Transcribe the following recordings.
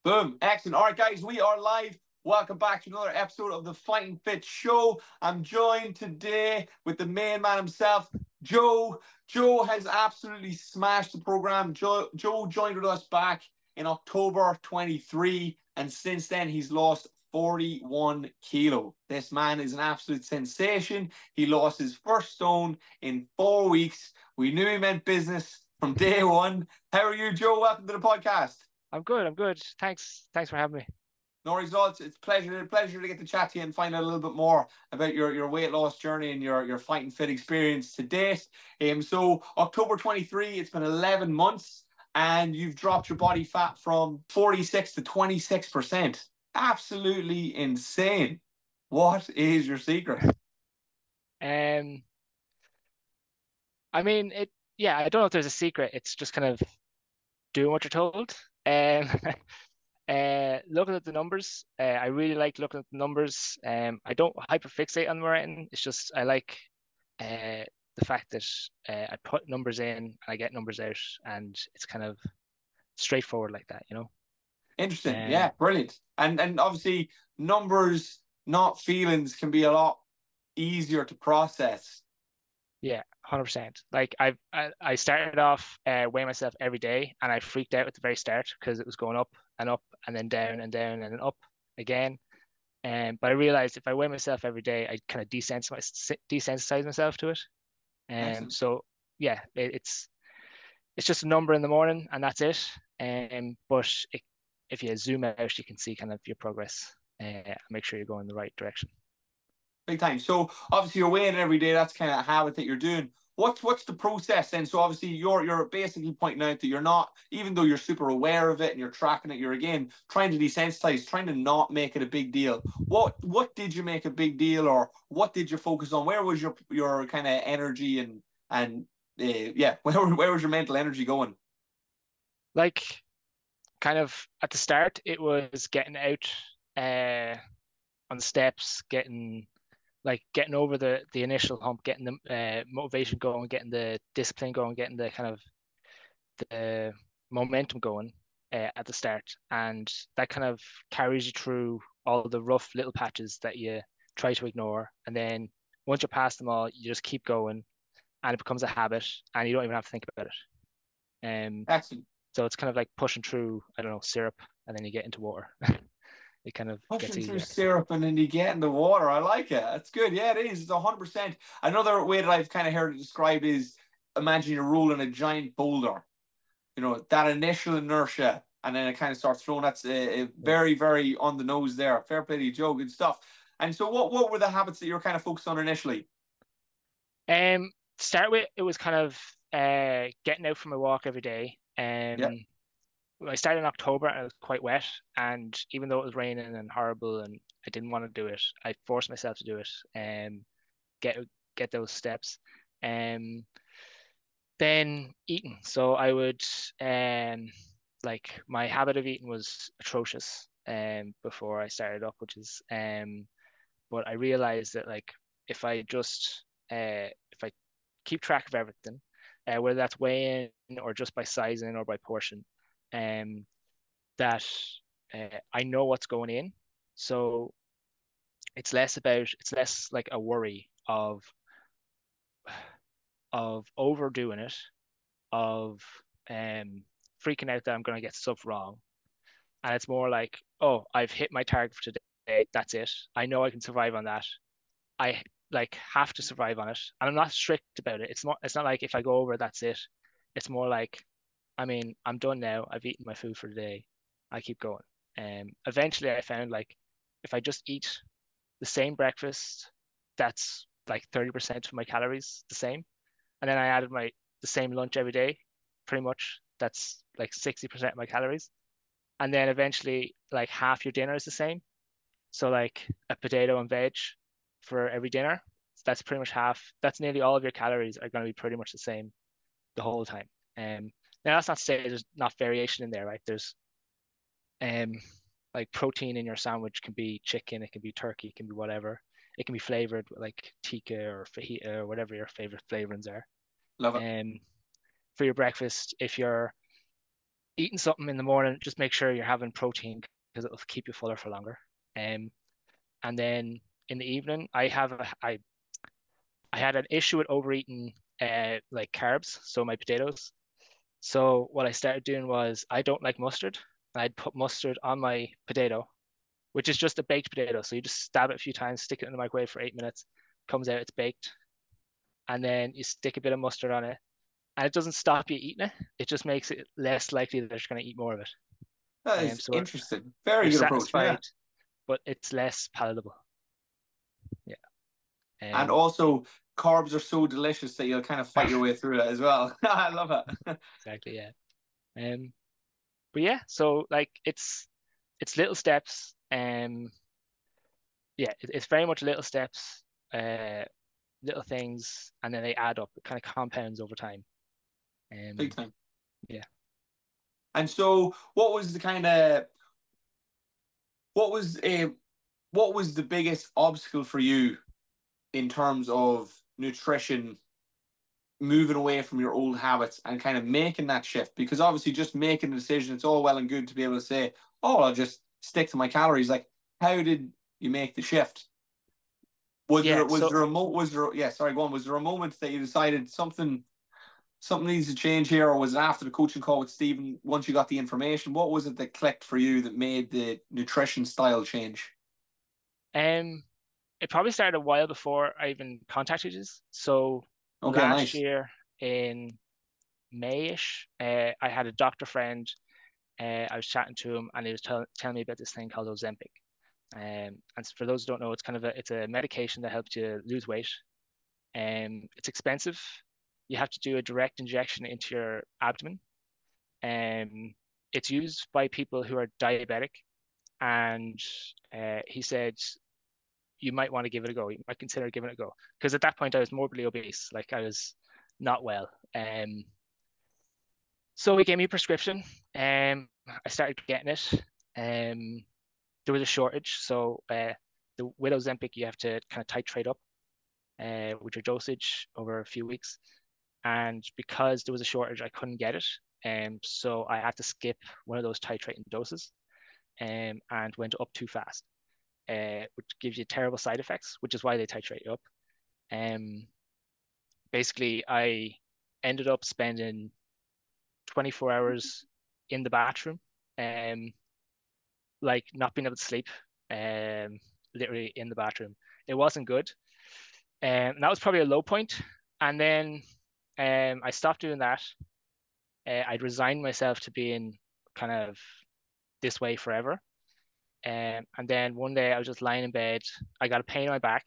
Boom. Excellent. All right, guys, we are live. Welcome back to another episode of the Fighting Fit Show. I'm joined today with the main man himself, Joe. Joe has absolutely smashed the program. Joe joined with us back in October 23, and since then he's lost 41 kilo. This man is an absolute sensation. He lost his first stone in 4 weeks. We knew he meant business from day one. How are you, Joe? Welcome to the podcast. I'm good. I'm good. Thanks for having me. No worries at all. It's a pleasure to get to chat to you and find out a little bit more about your weight loss journey and your fighting fit experience to date. So October 23, it's been 11 months and you've dropped your body fat from 46 to 26%. Absolutely insane. What is your secret? Um, I mean, yeah, I don't know if there's a secret. It's just kind of doing what you're told. Um, looking at the numbers, I really like looking at the numbers. I don't hyperfixate on writing. It's just I like the fact that I put numbers in and I get numbers out, and it's kind of straightforward like that, you know. Interesting. Um, Yeah, brilliant. And obviously numbers, not feelings, can be a lot easier to process. Yeah, 100%. Like I started off weighing myself every day, and I freaked out at the very start because it was going up and then down and down and then up again. But I realized if I weigh myself every day, I kind of desensitize myself to it. Excellent. So yeah, it's just a number in the morning and that's it. But if you zoom out, you can see kind of your progress. Make sure you're going in the right direction. Big time. So obviously you're weighing every day. That's kind of a habit that you're doing. What's the process then? So obviously you're basically pointing out that you're not, even though you're super aware of it and you're tracking it, you're again trying to desensitize, trying to not make it a big deal. What did you make a big deal, or what did you focus on? Where was your kind of energy and yeah, where was your mental energy going? Like kind of at the start, it was getting out uh, on the steps, getting over the initial hump, getting the motivation going, getting the discipline going, getting the kind of the momentum going at the start, and that kind of carries you through all the rough little patches that you try to ignore, and then once you're past them all, you just keep going, and it becomes a habit, and you don't even have to think about it. Excellent. So it's kind of like pushing through, I don't know, syrup, and then you get into water. It kind of gets Pushing through easier. syrup and then you get in the water. I like it. That's good. Yeah, it is. It's 100%. Another way that I've kind of heard it described is imagine you're rolling a giant boulder. That initial inertia, and then it kind of starts flowing. That's very, very on the nose there. Fair play to you, Joe. Good stuff. And so, what were the habits that you were kind of focused on initially? To start with, it was kind of getting out for my walk every day. Yeah, I started in October and it was quite wet. And even though it was raining and horrible and I didn't want to do it, I forced myself to do it and get get those steps. Um, then eating. So I would like my habit of eating was atrocious before I started up, which is but I realized that like if I just if I keep track of everything, whether that's weighing or just by sizing or by portion, um, that I know what's going in. So it's less like a worry of overdoing it, of um freaking out that I'm gonna get stuff wrong. And it's more like, oh, I've hit my target for today. That's it. I know I can survive on that. I like have to survive on it. And I'm not strict about it. It's not like if I go over, that's it. It's more like, I mean, I'm done now. I've eaten my food for the day. I keep going. Eventually I found like if I just eat the same breakfast, that's like 30% of my calories the same. And then I added my the same lunch every day, pretty much. That's like 60% of my calories. And then eventually like half your dinner is the same. So like a potato and veg for every dinner. That's pretty much half. That's nearly all of your calories are going to be pretty much the same the whole time. Now that's not to say there's not variation in there, right? There's um like protein in your sandwich can be chicken, it can be turkey, it can be whatever. It can be flavored with like tikka or fajita or whatever your favorite flavorings are. love it. Um, for your breakfast, if you're eating something in the morning, just make sure you're having protein because it'll keep you fuller for longer. Um, and then in the evening, I had an issue with overeating like carbs, so my potatoes. So what I started doing was I don't like mustard. I'd put mustard on my potato, which is just a baked potato. So you just stab it a few times, stick it in the microwave for 8 minutes, comes out, it's baked, and then you stick a bit of mustard on it, and it doesn't stop you eating it. It just makes it less likely that you're going to eat more of it. That is So interesting. Very you're good approach. Yeah. satisfied, but it's less palatable. Yeah. And Um, also, carbs are so delicious that you'll kind of fight your way through it as well. I love it. exactly. Yeah. Um, but yeah, so like it's little steps. Yeah, it's very much little steps, uh, little things, and then they add up. It kind of compounds over time. Big Um, time. yeah. And so, what was the kind of what was a what was the biggest obstacle for you in terms of nutrition, moving away from your old habits and kind of making that shift? Because obviously, just making a decision, it's all well and good to be able to say, "Oh, I'll just stick to my calories." Like, how did you make the shift? Yeah. Was So there a was there yeah, sorry, go on. Was there a moment that you decided something needs to change here, or was it after the coaching call with Stephen, once you got the information? What was it that clicked for you that made the nutrition style change? um it probably started a while before I even contacted you. So Okay, last nice. year in Mayish, I had a doctor friend. I was chatting to him, and he was telling me about this thing called Ozempic. And for those who don't know, it's a medication that helps you lose weight. It's expensive. You have to do a direct injection into your abdomen. Um, it's used by people who are diabetic, and he said you might want to give it a go. You might consider giving it a go because at that point I was morbidly obese, like I was not well. So he gave me a prescription. I started getting it. Um, there was a shortage, so with Ozempic you have to kind of titrate up with your dosage over a few weeks. And because there was a shortage, I couldn't get it. So I had to skip one of those titrating doses and went up too fast, which gives you terrible side effects, which is why they titrate you up. Um, Basically, I ended up spending 24 hours in the bathroom, um, like not being able to sleep, literally in the bathroom. It wasn't good. And that was probably a low point. And then I stopped doing that. I'd resigned myself to being kind of this way forever. And then one day I was just lying in bed. I got a pain in my back.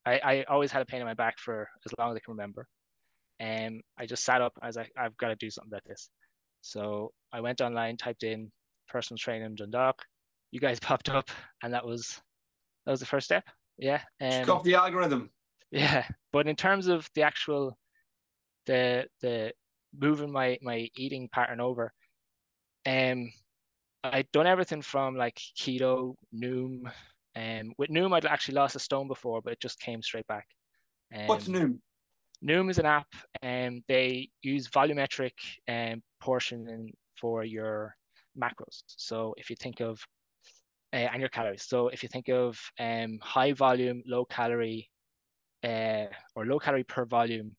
I always had a pain in my back for as long as I can remember. I just sat up. I was like, I've got to do something about this. So I went online, typed in personal training in Dundalk. You guys popped up, and that was the first step. Yeah. Just got the algorithm. Yeah. But in terms of the actual the moving my eating pattern over, um, I'd done everything from like keto, Noom. With Noom, I'd actually lost a stone before, but it just came straight back. What's Um, new? Noom is an app, and they use volumetric portioning for your macros. So if you think of and your calories. So if you think of high volume, low calorie, or low calorie per volume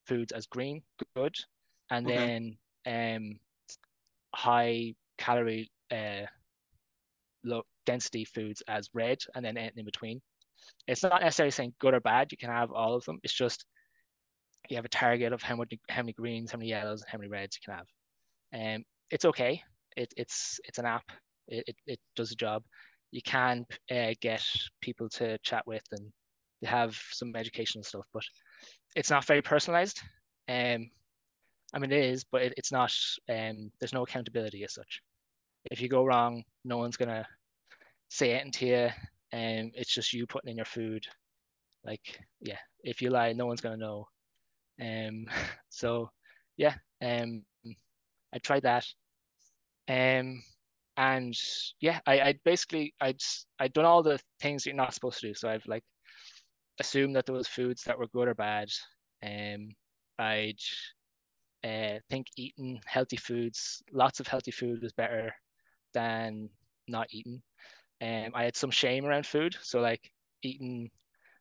foods as green, good, and Okay. then high calorie, low density foods as red, and then anything in between. It's not necessarily saying good or bad. You can have all of them. It's just you have a target of how many greens, how many yellows, and how many reds you can have. It's okay. It's an app. It does the job. You can get people to chat with, and they have some educational stuff, but it's not very personalized. Um, I mean, it is, but it's not. There's no accountability as such. If you go wrong, no one's gonna say it to you. It's just you putting in your food. Like, yeah, if you lie, no one's gonna know. Um, so yeah, I tried that. Um, and yeah, I basically I'd done all the things you're not supposed to do. So I've like assumed that there was foods that were good or bad. Um, I'd think eating healthy foods, lots of healthy food was better than not eating. I had some shame around food. So like eating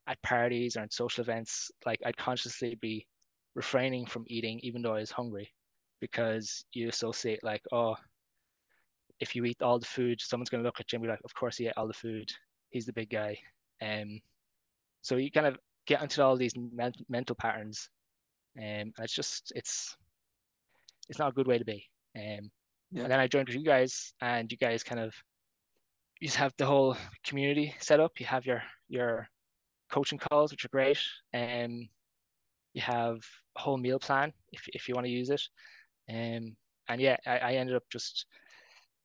at parties or at social events, like I'd consciously be refraining from eating even though I was hungry because you associate like, oh, if you eat all the food, someone's going to look at you and be like, of course he ate all the food. He's the big guy. So you kind of get into all these mental patterns. And it's not a good way to be. Yeah. And then I joined with you guys, and you guys you just have the whole community set up. You have your coaching calls, which are great. You have a whole meal plan if you want to use it. And yeah, I ended up just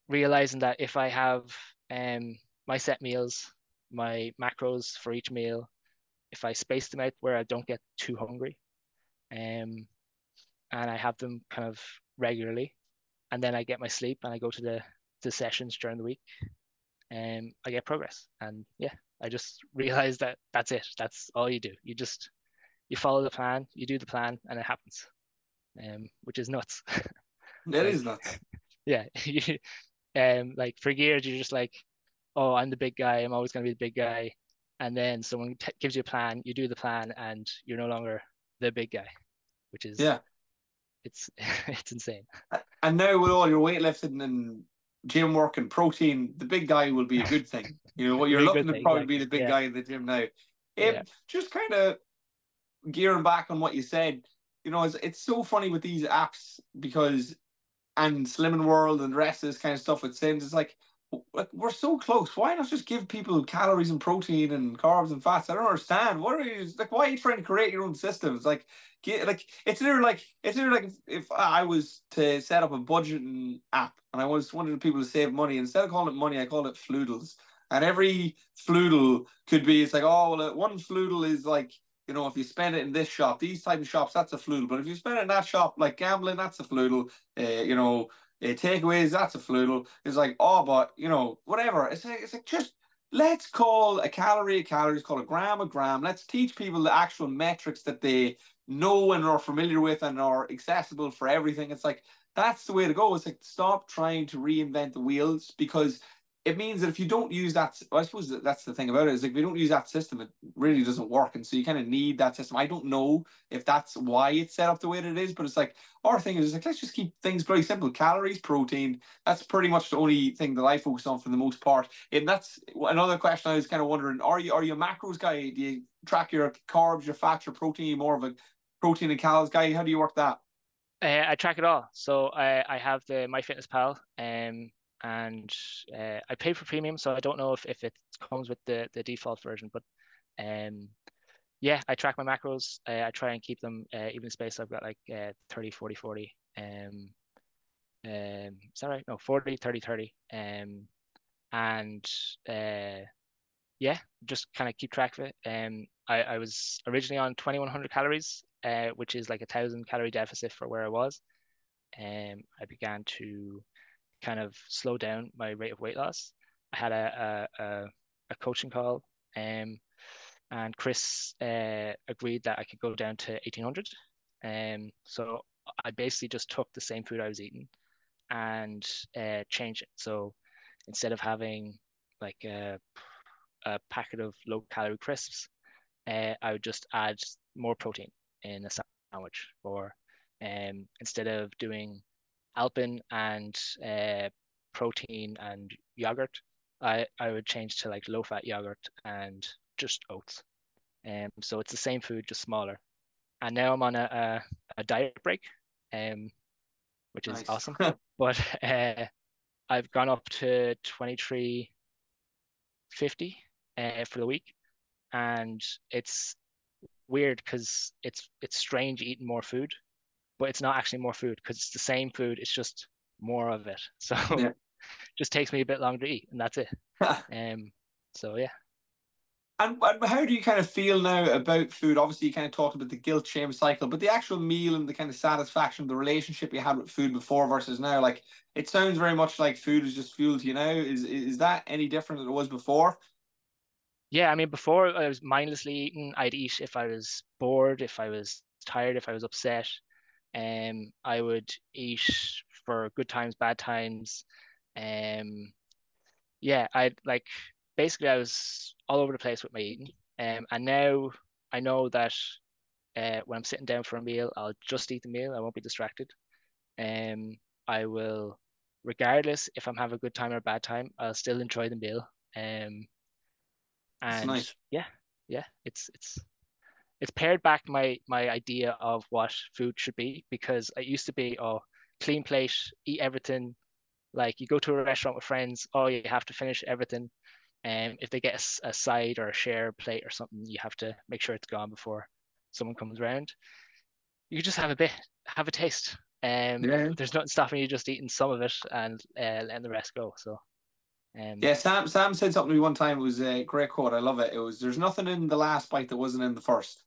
realizing that if I have my set meals, my macros for each meal, if I space them out where I don't get too hungry, um, and I have them kind of regularly, and then I get my sleep and I go to the sessions during the week, I get progress. And yeah, I just realized that that's it. That's all you do. You follow the plan, you do the plan, and it happens. Which is nuts. That Like, is nuts. yeah, like for years you're just like, oh, I'm the big guy. I'm always going to be the big guy. And then someone gives you a plan, you do the plan, and you're no longer the big guy, which is Yeah. it's it's insane. And now with all your weightlifting and gym work and protein, the big guy will be a good thing. You know, what It'll you're be a good looking to thing, probably be exactly. the big Yeah, guy in the gym now. yeah, Just kind of gearing back on what you said, it's so funny with these apps because and Slimming World and the rest of this kind of stuff with Sims. It's like we're so close. Why not just give people calories and protein and carbs and fats? I don't understand. What are you like? Why are you trying to create your own systems? It's either like if I was to set up a budgeting app and I wanted people to save money, instead of calling it money, I call it floodles. And every floodle could be, it's like, oh well, one floodle is like, if you spend it in this shop, these type of shops, that's a floodle. But if you spend it in that shop, like gambling, that's a floodle. Takeaways, that's a floodle. It's like, oh, but whatever. It's like just let's call a calorie a calorie. Let's call a gram a gram. Let's teach people the actual metrics that they know and are familiar with and are accessible for everything. It's like that's the way to go. It's like stop trying to reinvent the wheels because it means that if you don't use that, well, I suppose that's the thing about it, is like if you don't use that system, it really doesn't work. And so you kind of need that system. I don't know if that's why it's set up the way that it is, but it's like our thing is like, let's just keep things very simple. Calories, protein. That's pretty much the only thing that I focus on for the most part. And that's another question I was kind of wondering, are you a macros guy? Do you track your carbs, your fats, your protein, more of a protein and calories guy? How do you work that? I track it all. So I have the MyFitnessPal, and I pay for premium, so I don't know if it comes with the default version, but um, yeah, I track my macros. I try and keep them even spaced. I've got like 30, 40, 40. Is that right? No, 40, 30, 30. And uh, yeah, just kind of keep track of it. I was originally on 2100 calories, which is like 1,000 calorie deficit for where I was. I began to kind of slow down my rate of weight loss. I had a coaching call, and Chris agreed that I could go down to 1800. So I basically just took the same food I was eating and changed it. So instead of having like a packet of low calorie crisps, I would just add more protein in a sandwich. Or instead of doing Alpen and protein and yogurt, I would change to like low fat yogurt and just oats. So it's the same food, just smaller. And now I'm on a diet break, um, which is Nice. awesome. But I've gone up to 2350 for the week, and it's weird because it's strange eating more food, but it's not actually more food because it's the same food. It's just more of it. So Yeah. just takes me a bit longer to eat, and that's it. Um, so yeah. And how do you kind of feel now about food? Obviously, you kind of talked about the guilt shame cycle, but the actual meal and the kind of satisfaction, the relationship you had with food before versus now, like it sounds very much like food is just fuel to you now. Is that any different than it was before? Yeah, I mean, before I was mindlessly eating. I'd eat if I was bored, if I was tired, if I was upset. I would eat for good times, bad times. Um, yeah, I like basically I was all over the place with my eating. And now I know that when I'm sitting down for a meal, I'll just eat the meal. I won't be distracted. Um, I will, regardless if I'm having a good time or a bad time, I'll still enjoy the meal. Um, It's and nice. yeah, yeah, it's pared back my idea of what food should be because it used to be, oh, clean plate, eat everything. Like you go to a restaurant with friends, oh, you have to finish everything. And if they get a side or a share plate or something, you have to make sure it's gone before someone comes around. You just have a bit, have a taste. Yeah. There's nothing stopping you just eating some of it and letting the rest go. So, Yeah, Sam said something to me one time. It was a great quote. I love it. It was, "There's nothing in the last bite that wasn't in the first."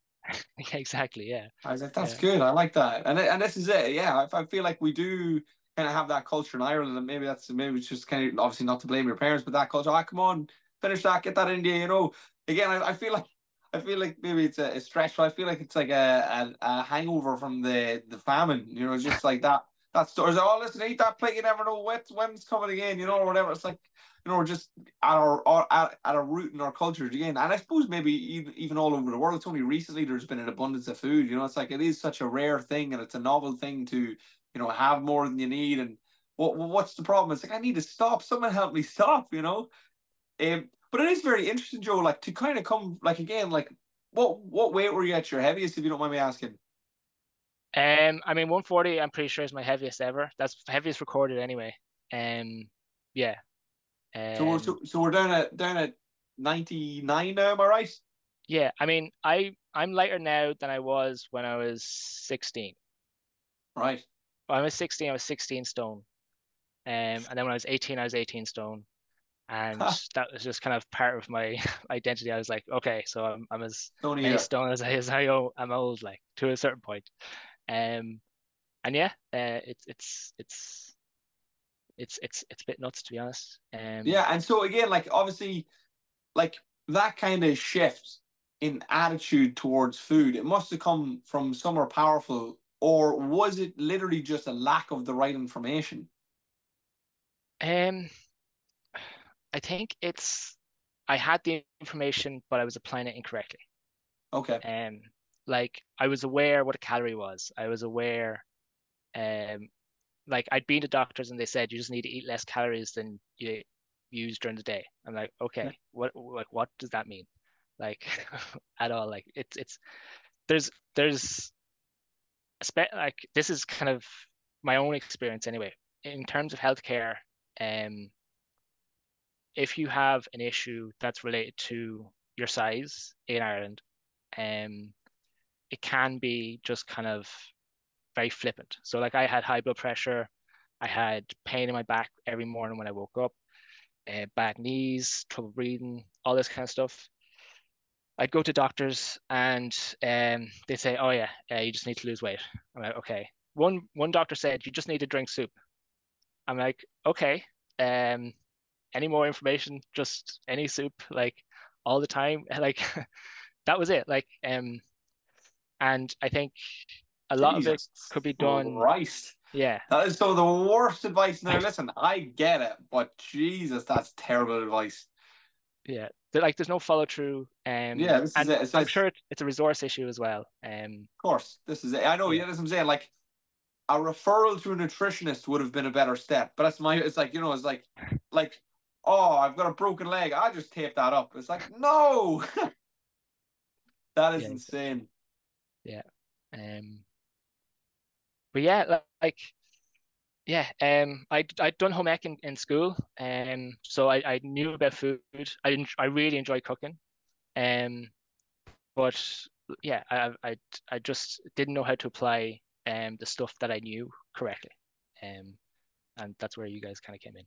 yeah, exactly. Yeah, I was like, "That's yeah, good. I like that." And this is it. Yeah, I feel like we do kind of have that culture in Ireland, and maybe it's just kind of obviously not to blame your parents, but that culture. Ah, come on, finish that, get that in you. You know. Again, I feel like maybe it's a stretch, but I feel like it's like a hangover from the famine. You know, it's just like that. That story. Oh, listen, eat that plate. You never know when it's coming again. You know, or whatever. It's like, we're just at our root in our culture again. And I suppose maybe even all over the world, it's only recently there's been an abundance of food. You know, it's like it is such a rare thing, and it's a novel thing to have more than you need. And what's the problem? It's like I need to stop. Someone help me stop. You know. But it is very interesting, Joe. Like to kind of come like again, like what weight were you at your heaviest, if you don't mind me asking? I mean, 140, I'm pretty sure is my heaviest ever. That's heaviest recorded anyway. Um, yeah. So we're down at 99 now. Am I right? Yeah. I mean, I'm lighter now than I was when I was 16. Right. When I was 16, I was 16 stone. And then when I was 18, I was 18 stone. And that was just kind of part of my identity. I was like, okay, so I'm as Only many here. stone I'm old, like to a certain point. Um, and yeah, it's a bit nuts to be honest. Yeah, and so again, like obviously, like that kind of shift in attitude towards food, it must have come from somewhere powerful, or was it literally just a lack of the right information? um, I think I had the information, but I was applying it incorrectly. Okay. Um, like I was aware what a calorie was. I was aware, um, like I'd been to doctors and they said you just need to eat less calories than you use during the day. I'm like, Yeah. okay, what does that mean? Like at all? Like it's there's like this is kind of my own experience anyway. In terms of healthcare, um, if you have an issue that's related to your size in Ireland, um, it can be just kind of very flippant. So like I had high blood pressure, I had pain in my back every morning when I woke up, bad knees, trouble breathing, all this kind of stuff. I'd go to doctors and they'd say, "Oh yeah, you just need to lose weight." I'm like, "Okay." One doctor said, "You just need to drink soup." I'm like, "Okay." Um, any more information? Just any soup, like all the time, like that was it. And I think a lot of it Jesus could be done. Christ. Yeah, That is some of the worst advice. Now, listen, I get it, but Jesus, that's terrible advice. yeah. Like there's no follow through. Yeah, this is And it. It I'm says, sure it's a resource issue as well. of course, this is it. I know, Yeah, yeah, that's what I'm saying. Like, a referral to a nutritionist would have been a better step. But it's like, like, oh, I've got a broken leg. I just tape that up. It's like, no, that yeah, is insane. yeah. Um, but yeah, yeah. I'd done home ec in school. So I knew about food. I really enjoy cooking. Um, but yeah, I just didn't know how to apply the stuff that I knew correctly. Um, and that's where you guys kind of came in.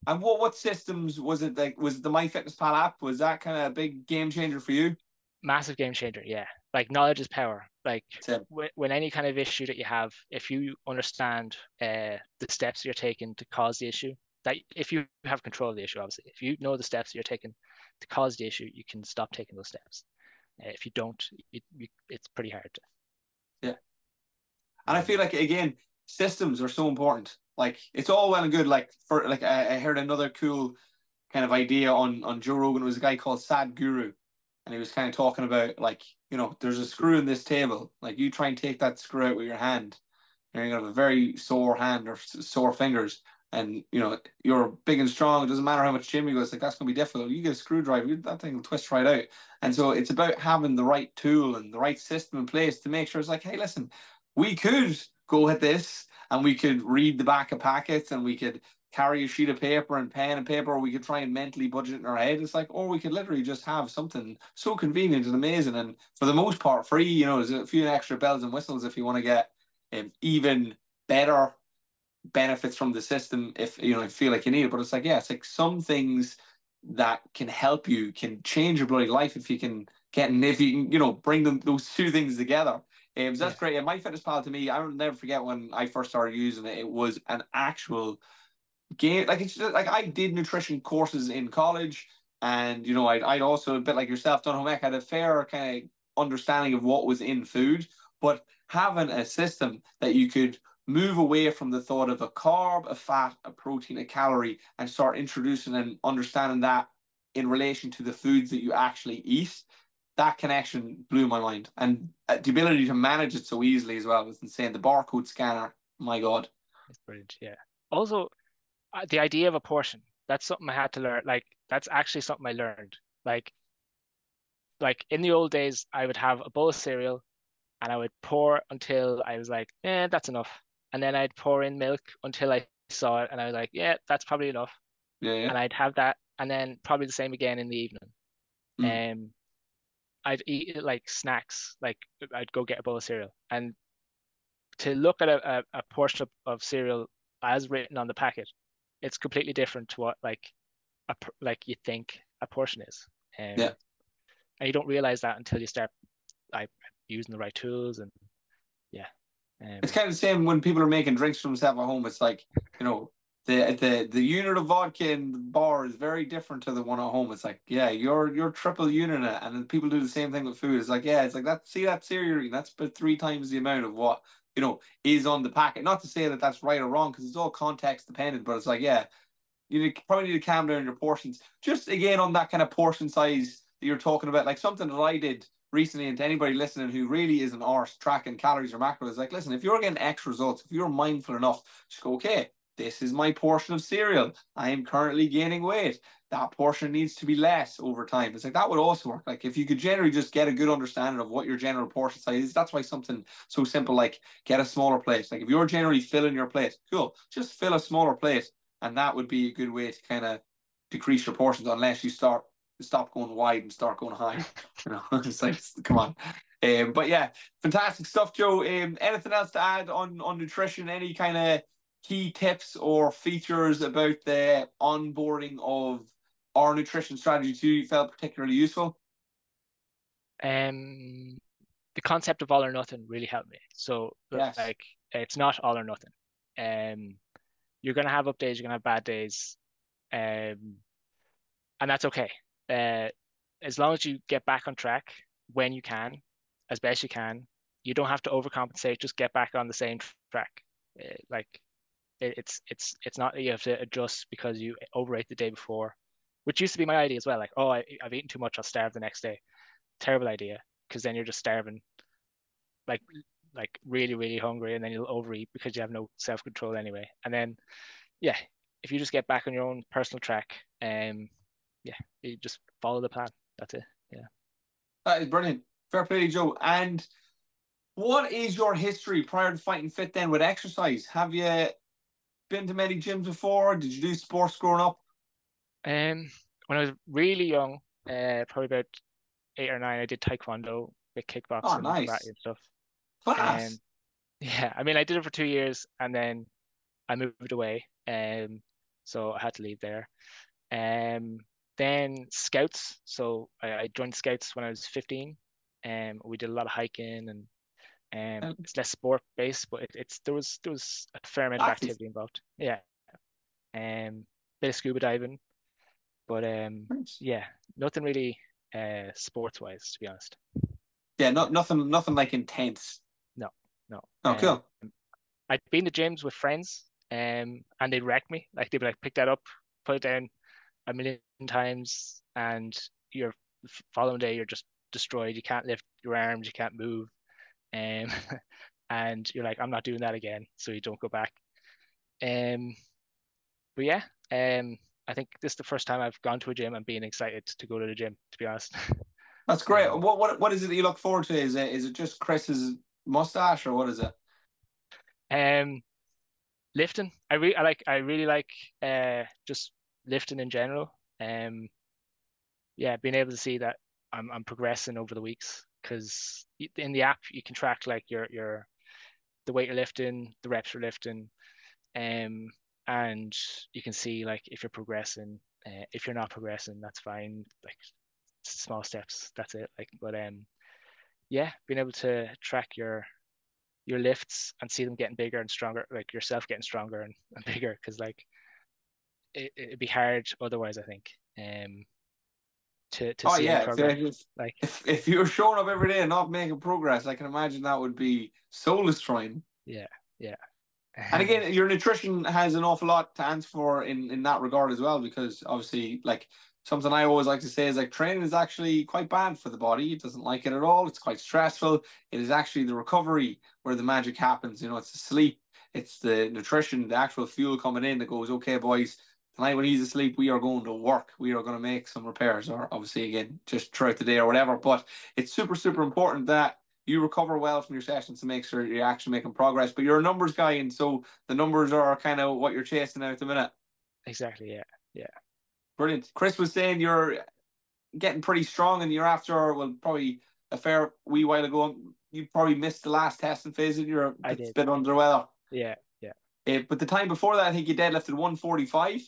And what systems was it like? Was it the MyFitnessPal app? Was that kind of a big game changer for you? Massive game changer, yeah. Like knowledge is power. Like Tim. when any kind of issue that you have, if you understand the steps you're taking to cause the issue, that if you have control of the issue, obviously, if you know the steps you're taking to cause the issue, you can stop taking those steps. If you don't, it's pretty hard to. Yeah. And I feel like, again, systems are so important. Like, it's all well and good. Like, for like, I heard another cool kind of idea on Joe Rogan. It was a guy called Sad Guru, and he was kind of talking about, like, there's a screw in this table. Like, you try and take that screw out with your hand, and you're gonna have a very sore hand or sore fingers. And you're big and strong. It doesn't matter how much gym you go. It's like, that's gonna be difficult. You get a screwdriver, that thing will twist right out. And so it's about having the right tool and the right system in place to make sure it's like, hey, listen, we could go at this and we could read the back of packets and we could carry a sheet of paper and pen and paper, or we could try and mentally budget in our head. It's like, or we could literally just have something so convenient and amazing, and for the most part free. There's a few extra bells and whistles if you want to get even better benefits from the system if you feel like you need it. But it's like, yeah, it's like some things that can help you can change your bloody life if you can get, and if you can bring those two things together. So that's great. And MyFitnessPal, to me, I will never forget when I first started using it. It was an actual game. Like, it's just, like, I did nutrition courses in college, and I'd also, a bit like yourself, done home ec. I had a fair kind of understanding of what was in food, but having a system that you could move away from the thought of a carb, a fat, a protein, a calorie, and start introducing and understanding that in relation to the foods that you actually eat. That connection blew my mind, and the ability to manage it so easily as well was insane. The barcode scanner, my God. It's brilliant. Yeah. Also, the idea of a portion, that's something I had to learn. Like, that's actually something I learned. Like in the old days, I would have a bowl of cereal and I would pour until I was like, that's enough. And then I'd pour in milk until I saw it and I was like, yeah, that's probably enough. Yeah, yeah. And I'd have that, and then probably the same again in the evening. Mm. I'd eat like snacks, like I'd go get a bowl of cereal. And to look at a portion of cereal as written on the packet, it's completely different to what like you think a portion is. Yeah. And you don't realize that until you start like using the right tools, and yeah. It's kind of the same when people are making drinks for themselves at home. It's like, the unit of vodka in the bar is very different to the one at home. It's like, yeah, you're triple unit it. And then people do the same thing with food. It's like, yeah, it's like that. See that cereal you're eating, that's about 3 times the amount of what is on the packet. Not to say that that's right or wrong, because it's all context dependent. But it's like, yeah, probably need to calm down your portions. Just again on that kind of portion size that you're talking about, like something that I did recently, and to anybody listening who really is an arse tracking calories or macros, is like, listen, if you're getting X results, if you're mindful enough, just go, okay, this is my portion of cereal. I am currently gaining weight. That portion needs to be less over time. It's like, that would also work. Like, if you could generally just get a good understanding of what your general portion size is, that's why something so simple like get a smaller plate. Like, if you're generally filling your plate, cool, just fill a smaller plate, and that would be a good way to kind of decrease your portions, unless you stop going wide and start going high. It's like, come on. But yeah, fantastic stuff, Joe. Anything else to add on nutrition? Any kind of key tips or features about the onboarding of our nutrition strategy too you felt particularly useful? The concept of all or nothing really helped me. So Yes. like, it's not all or nothing. You're gonna have up days, you're gonna have bad days, and that's okay. Uh, as long as you get back on track when you can, as best you can, you don't have to overcompensate. Just get back on the same track. Like, it's not that you have to adjust because you overate the day before, which used to be my idea as well. Like, oh, I've eaten too much, I'll starve the next day. Terrible idea, because then you're just starving, like really, really hungry, and then you'll overeat because you have no self-control anyway. And then, yeah, if you just get back on your own personal track, yeah, you just follow the plan. That's it. Yeah. That is brilliant. Fair play to you, Joe. And what is your history prior to Fighting Fit then with exercise? Have you been to many gyms before? Did you do sports growing up? When I was really young, probably about 8 or 9, I did taekwondo, bit Oh, kickboxing, karate nice. and stuff. Class. Yeah, I mean, I did it for 2 years and then I moved away. So I had to leave there. Um, then scouts. So I joined scouts when I was 15. We did a lot of hiking, and it's less sport based, but there was a fair amount of Active. activity involved. Yeah. Bit of scuba diving, but Nice. yeah, nothing really sports wise, to be honest. Yeah, Yeah. nothing like intense. No. no. Oh, cool. I'd been to gyms with friends, and they'd wreck me. Like they'd be like, pick that up, put it down a million times, and your following day you're just destroyed. You can't lift your arms, you can't move, um, and you're like, I'm not doing that again, so you don't go back. Um, but yeah, I think this is the first time I've gone to a gym and being excited to go to the gym, to be honest. That's great. Um, What is it that you look forward to? Is it just Chris's mustache or what is it? um, lifting, I really like just lifting in general. Um, yeah, being able to see that I'm progressing over the weeks because in the app you can track like your the weight you're lifting, the reps you're lifting, um, and you can see like if you're progressing. If you're not progressing, that's fine. Like small steps, that's it. Like, but yeah, being able to track your lifts and see them getting bigger and stronger, like yourself getting stronger and bigger, because like it'd be hard otherwise, I think, to Oh see any yeah, progress. Like, if you were showing up every day and not making progress, I can imagine that would be soul destroying. yeah, yeah, And again, your nutrition has an awful lot to answer for in that regard as well, because obviously, like something I always like to say is like training is actually quite bad for the body. It doesn't like it at all. It's quite stressful. It is actually the recovery where the magic happens. You know, it's the sleep, it's the nutrition, the actual fuel coming in that goes, okay, boys, tonight when he's asleep, we are going to work. We are going to make some repairs, or obviously again, just throughout the day or whatever. But it's super, super important that you recover well from your sessions to make sure you're actually making progress. But you're a numbers guy, and so the numbers are kind of what you're chasing out at the minute. exactly, yeah, yeah. Brilliant. Chris was saying you're getting pretty strong, and you're after, well, probably a fair wee while ago. You probably missed the last testing phase, and you're a I bit, did, bit under the weather. yeah, yeah. But the time before that, I think you deadlifted 145.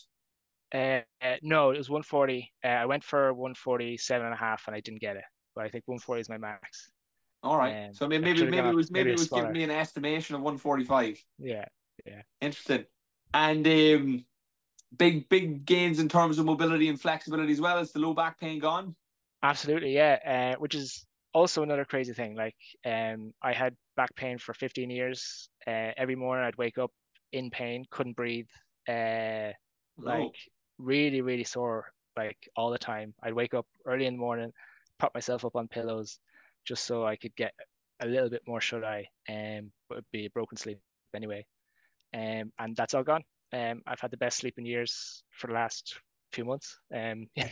No, it was 140. I went for 147 and a half, and I didn't get it. But I think 140 is my max. All right. So I should have gone up maybe maybe it a was giving smaller. me an estimation of 145. Yeah, yeah. Interesting. And big gains in terms of mobility and flexibility as well. As the low back pain gone? Absolutely, yeah. Which is also another crazy thing. Like, I had back pain for 15 years. Every morning I'd wake up in pain, couldn't breathe, uh, like No. really, really sore, like all the time. I'd wake up early in the morning, prop myself up on pillows, just so I could get a little bit more shut eye, but it'd be a broken sleep anyway. And that's all gone. I've had the best sleep in years for the last few months. Yeah,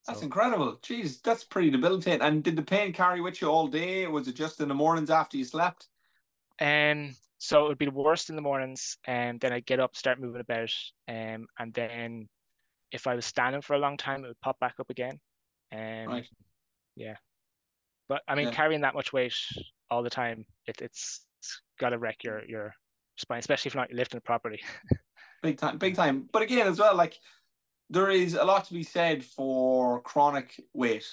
That's so. incredible. Jeez, that's pretty debilitating. And did the pain carry with you all day? Was it just in the mornings after you slept? So it would be the worst in the mornings, and then I'd get up, start moving about, and then if I was standing for a long time, it would pop back up again. Um, Right. yeah, but I mean, Yeah. carrying that much weight all the time, it's got to wreck your spine, especially if not you're lifting it properly. Big time. Big time. But again, as well, like there is a lot to be said for chronic weight.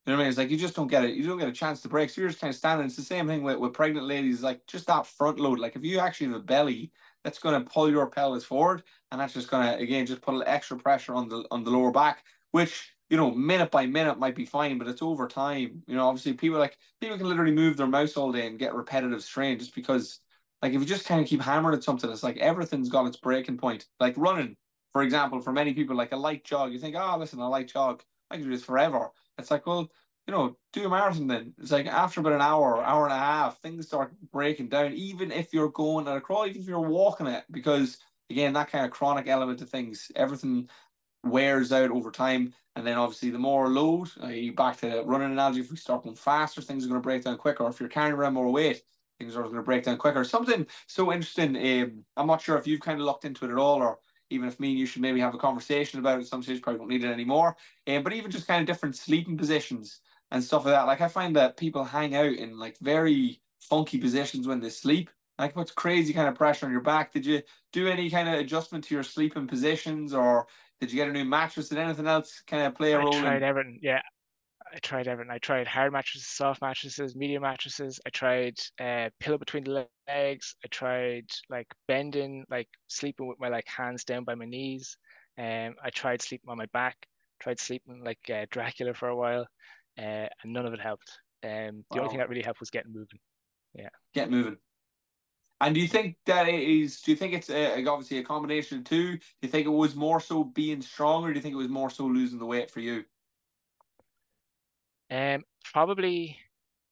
You know what I mean? It's like you just don't get it. You don't get a chance to break. So you're just kind of standing. It's the same thing with pregnant ladies. Like just that front load. Like if you actually have a belly, that's going to pull your pelvis forward, and that's just going to again just put a little extra pressure on the lower back, which minute by minute might be fine, but it's over time. Obviously people can literally move their mouse all day and get repetitive strain just because. Like if you just kind of keep hammering at something, it's like everything's got its breaking point. Like running, for example, for many people, like a light jog, you think, oh, listen, a light jog, I can do this forever. It's like, well, do a marathon then. It's like after about an hour, hour and a half, things start breaking down, even if you're going at a crawl, even if you're walking it, because again, that kind of chronic element of things, everything wears out over time. And then obviously the more load, back to running analogy, if we start going faster, things are going to break down quicker. If you're carrying around more weight, things are going to break down quicker. Something so interesting. I'm not sure if you've kind of looked into it at all, or even if me and you should maybe have a conversation about it at some stage, probably don't need it anymore. But even just kind of different sleeping positions and stuff like that. Like I find that people hang out in like very funky positions when they sleep. Like puts crazy kind of pressure on your back. Did you do any kind of adjustment to your sleeping positions, or did you get a new mattress? Did anything else kind of play a I role tried in? everything. Yeah, I tried everything. I tried hard mattresses, soft mattresses, medium mattresses. I tried pillow between the legs. I tried like bending, like sleeping with my like hands down by my knees. I tried sleeping on my back. Tried sleeping like Dracula for a while, and none of it helped. The only thing Wow. that really helped was getting moving. Yeah. Get moving. And do you think that it is? Do you think it's obviously a combination of two? Do you think it was more so being strong, or do you think it was more so losing the weight for you? Probably,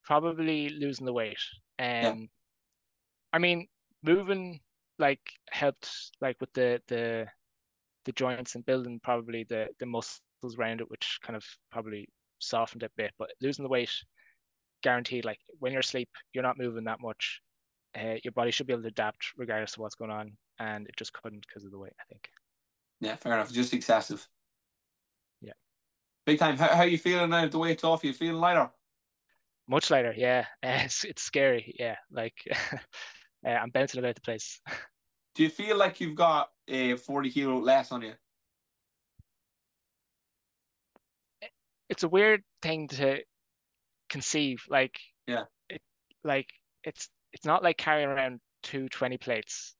probably losing the weight. Yeah, I mean, moving like helped like with the joints and building probably the muscles around it, which kind of probably softened it a bit. But losing the weight, guaranteed. Like when you're asleep, you're not moving that much. Your body should be able to adapt regardless of what's going on, and it just couldn't because of the weight, I think. yeah, fair enough. Just excessive. Yeah. Big time. How you feeling now? The weight's off. You feeling lighter? Much lighter, yeah. It's scary, yeah. Like I'm bouncing about the place. Do you feel like you've got a 40 kilo less on you? It's a weird thing to conceive. Yeah, It, like it's not like carrying around 220 plates.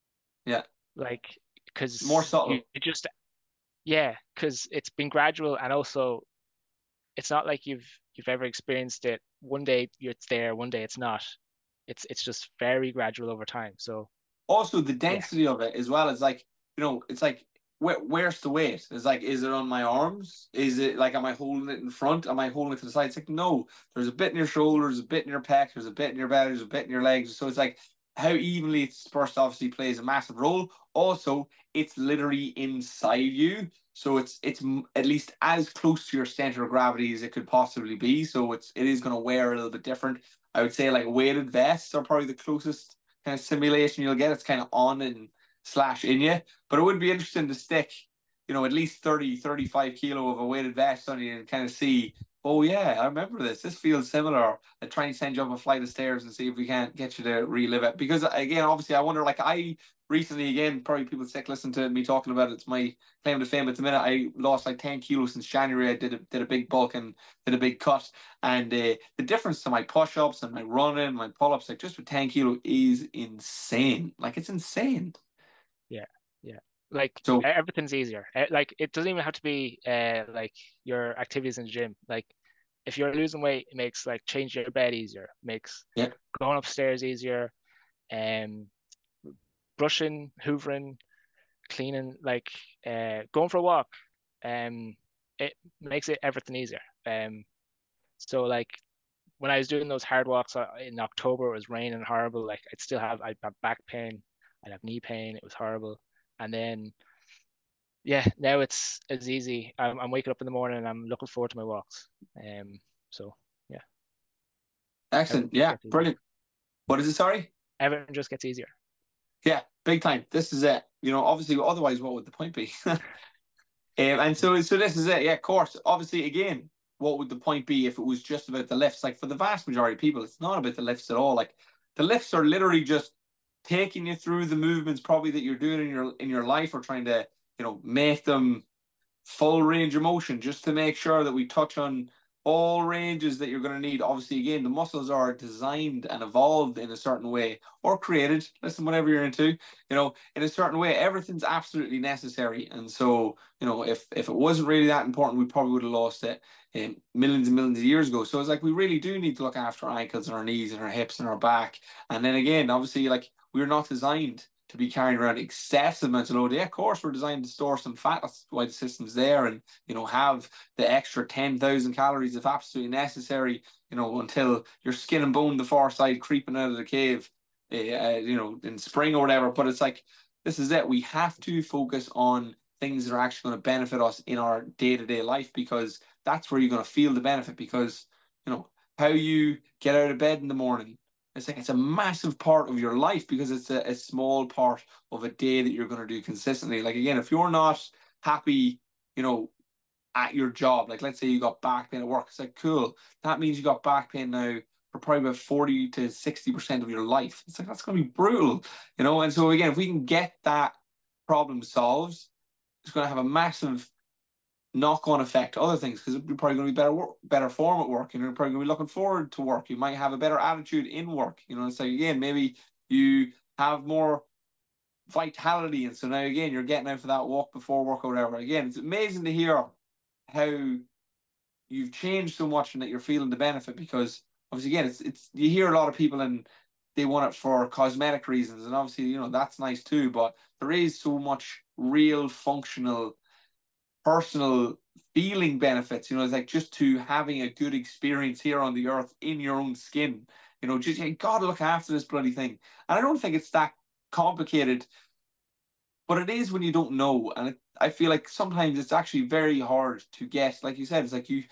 yeah. Like It's more because subtle. you just yeah, because it's been gradual and also it's not like you've ever experienced it. One day it's there, one day it's not. It's just very gradual over time. So Also, the yeah, density of it as well is like, it's like where's the weight? It's like, is it on my arms? Is it like, am I holding it in front? Am I holding it to the side? It's like, no, there's a bit in your shoulders, a bit in your pec, there's a bit in your belly, there's a bit in your legs. So it's like how evenly it's dispersed obviously plays a massive role. Also, it's literally inside you. So it's at least as close to your center of gravity as it could possibly be. So it is going to wear a little bit different. I would say like weighted vests are probably the closest kind of simulation you'll get. It's kind of on and slash in you. But it would be interesting to stick, at least 30, 35 kilo of a weighted vest on you and kind of see, oh, yeah, I remember this. This feels similar. I try and send you up a flight of stairs and see if we can't get you to relive it. Because, again, obviously, I wonder, like, I recently, again, probably people sick listen to me talking about it. It's my claim to fame at the minute. I lost like 10 kilos since January. I did a big bulk and did a big cut. And the difference to my push-ups and my running, my pull-ups, like just with 10 kilo is insane. Like it's insane. yeah, yeah. Like So everything's easier. Like it doesn't even have to be like your activities in the gym. Like if you're losing weight, it makes like changing your bed easier, makes yeah, going upstairs easier, um, brushing, hoovering, cleaning, like going for a walk. Um, it makes it everything easier. So like when I was doing those hard walks in October, it was raining horrible. Like I'd have back pain, I'd have knee pain. It was horrible. And then yeah, now it's easy. I'm waking up in the morning and I'm looking forward to my walks. So yeah, excellent. everything just Yeah, gets easier. brilliant. What is it? Sorry. Everything just gets easier. Yeah, big time. This is it. Obviously, otherwise, what would the point be? And Yeah, so this is it. Yeah, of course. Obviously, again, what would the point be if it was just about the lifts? Like for the vast majority of people, it's not about the lifts at all. Like the lifts are literally just taking you through the movements probably that you're doing in your life, or trying to, make them full range of motion, just to make sure that we touch on all ranges that you're going to need. Obviously, again, the muscles are designed and evolved in a certain way, or created, listen, whatever you're into, in a certain way. Everything's absolutely necessary. And so, if it wasn't really that important, we probably would have lost it millions and millions of years ago. So it's like we really do need to look after our ankles and our knees and our hips and our back. And then again, obviously, like we're not designed to be carrying around excessive amounts of load. Yeah, of course, we're designed to store some fat. That's why the system's there, and have the extra 10,000 calories if absolutely necessary. Until your skin and bone, the far side, creeping out of the cave. In spring or whatever. But it's like this is it. We have to focus on things that are actually going to benefit us in our day-to-day life, because that's where you're going to feel the benefit. Because how you get out of bed in the morning, it's a massive part of your life, because it's a small part of a day that you're going to do consistently. Like again, if you're not happy, at your job, like let's say you got back pain at work, it's like cool. That means you got back pain now for probably about 40 to 60% of your life. It's like that's going to be brutal, And so again, if we can get that problem solved, it's going to have a massive knock-on effect to other things, because you're probably going to be better form at work, and you're probably going to be looking forward to work. You might have a better attitude in work. It's like again, maybe you have more vitality, and so now again you're getting out for that walk before work or whatever. Again, it's amazing to hear how you've changed so much and that you're feeling the benefit, because obviously again, it's you hear a lot of people and they want it for cosmetic reasons, and obviously, you know, that's nice too. But there is so much real functional, personal feeling benefits. You know, it's like just to having a good experience here on the earth in your own skin. You know, just you gotta look after this bloody thing. And I don't think it's that complicated, but it is when you don't know. And I feel like sometimes it's actually very hard to get. Like you said, it's like you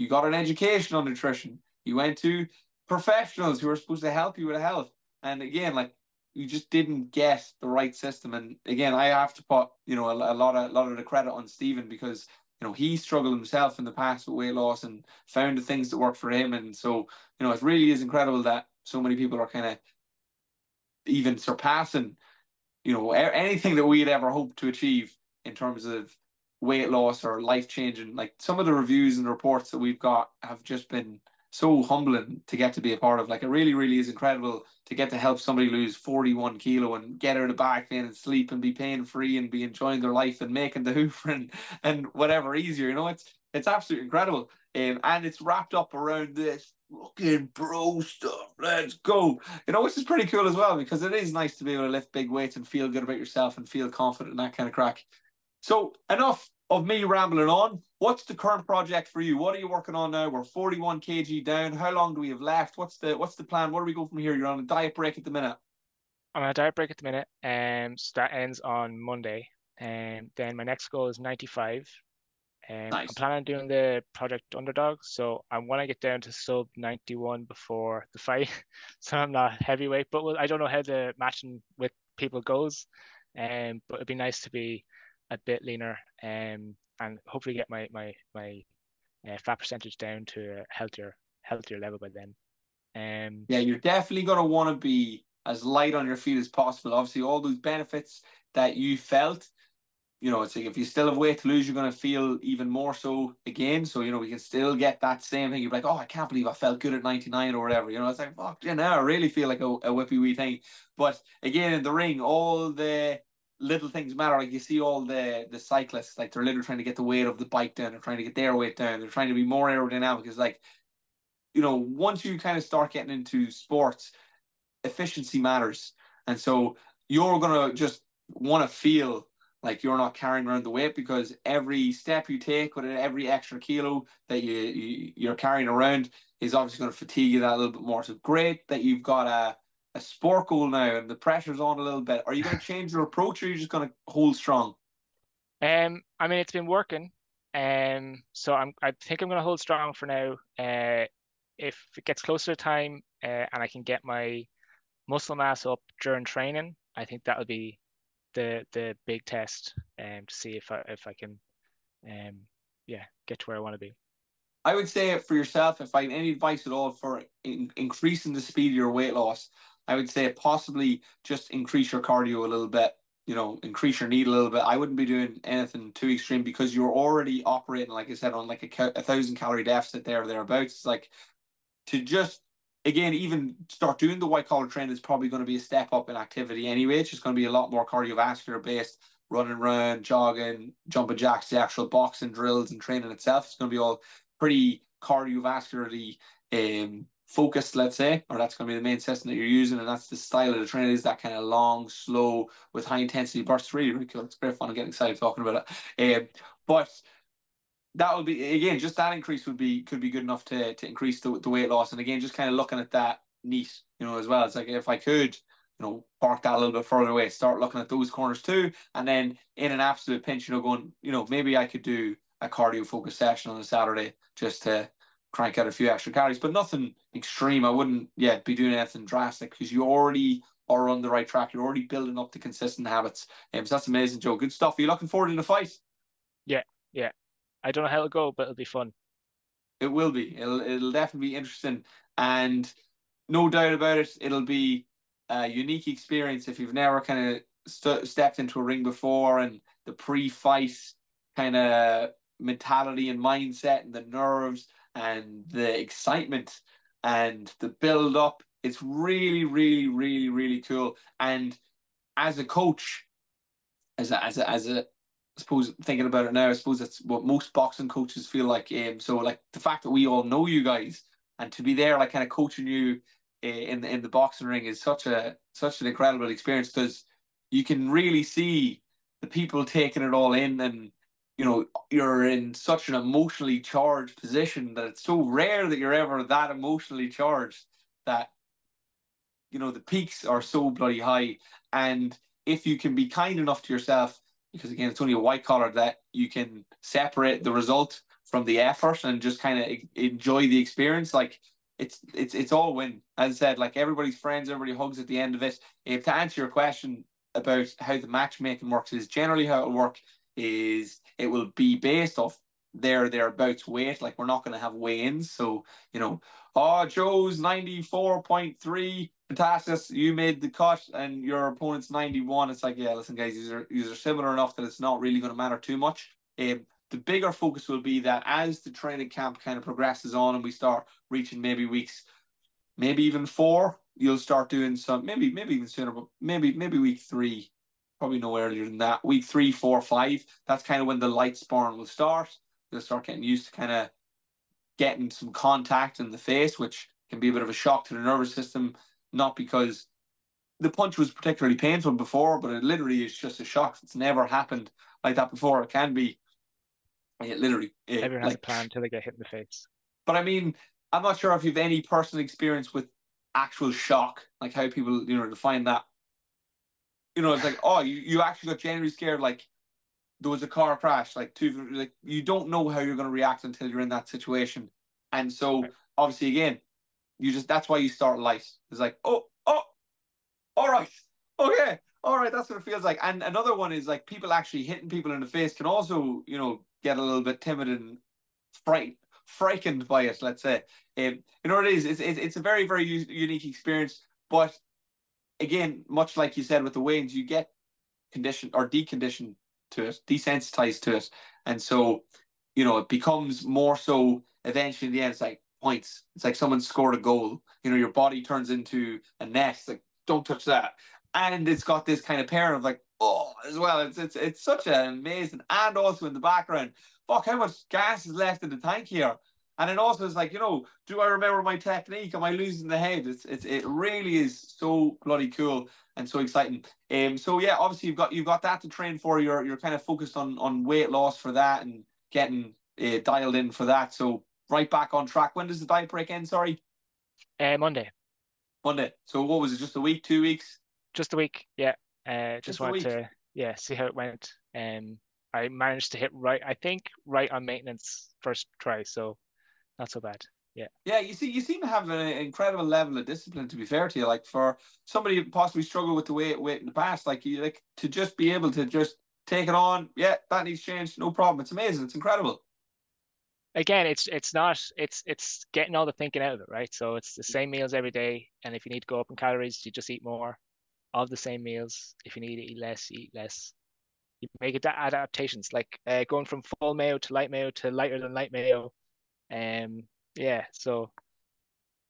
got an education on nutrition. You went to professionals who are supposed to help you with health. And again, like you just didn't get the right system. And again, I have to put, you know, a lot of the credit on Stephen, because you know he struggled himself in the past with weight loss and found the things that work for him. And so, you know, it really is incredible that so many people are kind of even surpassing, you know, anything that we'd ever hoped to achieve in terms of weight loss or life changing. Like some of the reviews and reports that we've got have just been so humbling to get to be a part of. Like it really, really is incredible to get to help somebody lose 41 kilo and get out of back pain and sleep and be pain free and be enjoying their life and making the hoover and whatever easier. You know, it's absolutely incredible. And it's wrapped up around this fucking bro stuff. Let's go. You know, which is pretty cool as well, because it is nice to be able to lift big weights and feel good about yourself and feel confident and that kind of crack. So enough of me rambling on. What's the current project for you? What are you working on now? We're 41 kg down. How long do we have left? What's the plan? Where do we go from here? You're on a diet break at the minute. I'm on a diet break at the minute, so that ends on Monday. And then my next goal is 95. I'm Nice. planning on doing the Project Underdog, so I want to get down to sub 91 before the fight, so I'm not heavyweight. But I don't know how the matching with people goes, but it'd be nice to be a bit leaner, and hopefully get my fat percentage down to a healthier level by then. Yeah, you're definitely going to want to be as light on your feet as possible. Obviously, all those benefits that you felt, you know, it's like if you still have weight to lose, you're going to feel even more so again. So, you know, we can still get that same thing. You're like, oh, I can't believe I felt good at 99 or whatever. You know, it's like, fuck, you know, I really feel like a whippy wee thing. But again, in the ring, all the little things matter. Like you see all the cyclists, like they're literally trying to get the weight of the bike down. They're trying to get their weight down. They're trying to be more aerodynamic. It's like, you know, once you kind of start getting into sports, efficiency matters. And so you're going to just want to feel like you're not carrying around the weight, because every step you take with every extra kilo that you're carrying around is obviously going to fatigue you that a little bit more. So great that you've got a sport goal now and the pressure's on a little bit. Are you going to change your approach, or are you just going to hold strong? I mean, it's been working, so I think I'm gonna hold strong for now. If it gets closer to time, and I can get my muscle mass up during training, I think that'll be the big test, to see if I can, yeah, get to where I want to be. I would say for yourself, if I had any advice at all for increasing the speed of your weight loss, I would say possibly just increase your cardio a little bit. You know, increase your need a little bit. I wouldn't be doing anything too extreme, because you're already operating, like I said, on like a 1,000 calorie deficit there or thereabouts. It's like to just again even start doing the white collar training is probably going to be a step up in activity anyway. It's just going to be a lot more cardiovascular based, running around, jogging, jumping jacks, the actual boxing drills and training itself. It's going to be all pretty cardiovascularly focused, let's say, or that's going to be the main system that you're using, and that's the style of the training, is that kind of long, slow, with high intensity bursts. Really, really cool. It's great fun. I'm getting excited talking about it. But that would be, again, just that increase could be good enough to increase the weight loss. And again, just kind of looking at that neat, you know, as well. It's like if I could, you know, park that a little bit further away, start looking at those corners too, and then in an absolute pinch, you know, going, you know, maybe I could do a cardio focused session on a Saturday just to crank out a few extra calories, but nothing extreme. I wouldn't yet be doing anything drastic, because you already are on the right track. You're already building up the consistent habits. So that's amazing, Joe. Good stuff. Are you looking forward to the fight? Yeah, yeah. I don't know how it'll go, but it'll be fun. It will be. It'll definitely be interesting, and no doubt about it, it'll be a unique experience if you've never kind of stepped into a ring before, and the pre-fight kind of mentality and mindset and the nerves and the excitement and the build up. It's really, really, really, really cool. And as a coach, as a I suppose thinking about it now, I suppose that's what most boxing coaches feel like. So like the fact that we all know you guys and to be there, like kind of coaching you in the boxing ring is such an incredible experience, because you can really see the people taking it all in, and you're in such an emotionally charged position that it's so rare that you're ever that emotionally charged, that the peaks are so bloody high. And if you can be kind enough to yourself, because again, it's only a white collar, that you can separate the result from the effort and just kind of enjoy the experience, like it's all win. As I said, like everybody's friends, everybody hugs at the end of it. If to answer your question about how the matchmaking works, is generally how it'll work is it will be based off thereabouts weight. Like we're not going to have weigh-ins, so oh, Joe's 94.3, fantastic, you made the cut, and your opponent's 91. It's like, yeah, listen, guys, these are similar enough that it's not really going to matter too much. The bigger focus will be that as the training camp kind of progresses on and we start reaching maybe weeks, maybe even 4, you'll start doing some, maybe even sooner, but maybe week 3, probably no earlier than that. Week 3, 4, 5, that's kind of when the light sparring will start. You'll start getting used to kind of getting some contact in the face, which can be a bit of a shock to the nervous system, not because the punch was particularly painful before, but it literally is just a shock. It's never happened like that before. It can be. Everyone has a plan until they get hit in the face. But I mean, I'm not sure if you've any personal experience with actual shock, like how people, define that. It's like, oh, you actually got genuinely scared, like there was a car crash, like you don't know how you're going to react until you're in that situation. And so obviously, again, that's why you start light. It's like, oh, all right, okay, all right, that's what it feels like. And another one is like people actually hitting people in the face can also, get a little bit timid and frightened by it, let's say. What it is? It's a very, very unique experience. But again, much like you said with the weigh-ins, you get conditioned or deconditioned to it, desensitized to it. And so, it becomes more so eventually in the end, it's like points. It's like someone scored a goal. Your body turns into a net. It's like, don't touch that. And it's got this kind of pair of like, oh, as well. It's such an amazing, and also in the background, fuck, how much gas is left in the tank here? And it also is like, do I remember my technique? Am I losing the head? It really is so bloody cool and so exciting. So yeah, obviously you've got that to train for. You're kind of focused on weight loss for that and getting dialed in for that. So right back on track. When does the diet break end? Sorry. Monday. Monday. So what was it? Just a week? 2 weeks? Just a week. Yeah. Just Just a wanted week. to see how it went. I managed to hit right on maintenance first try, so not so bad. Yeah. Yeah, you seem to have an incredible level of discipline, to be fair to you. Like for somebody who possibly struggled with the weight in the past, like you like to just be able to just take it on. Yeah, that needs changed, no problem. It's amazing. It's incredible. Again, it's getting all the thinking out of it, right? So it's the same meals every day, and if you need to go up in calories, you just eat more of the same meals. If you need to eat less, you eat less. You make adaptations, like going from full mayo to lighter than light mayo. Yeah, so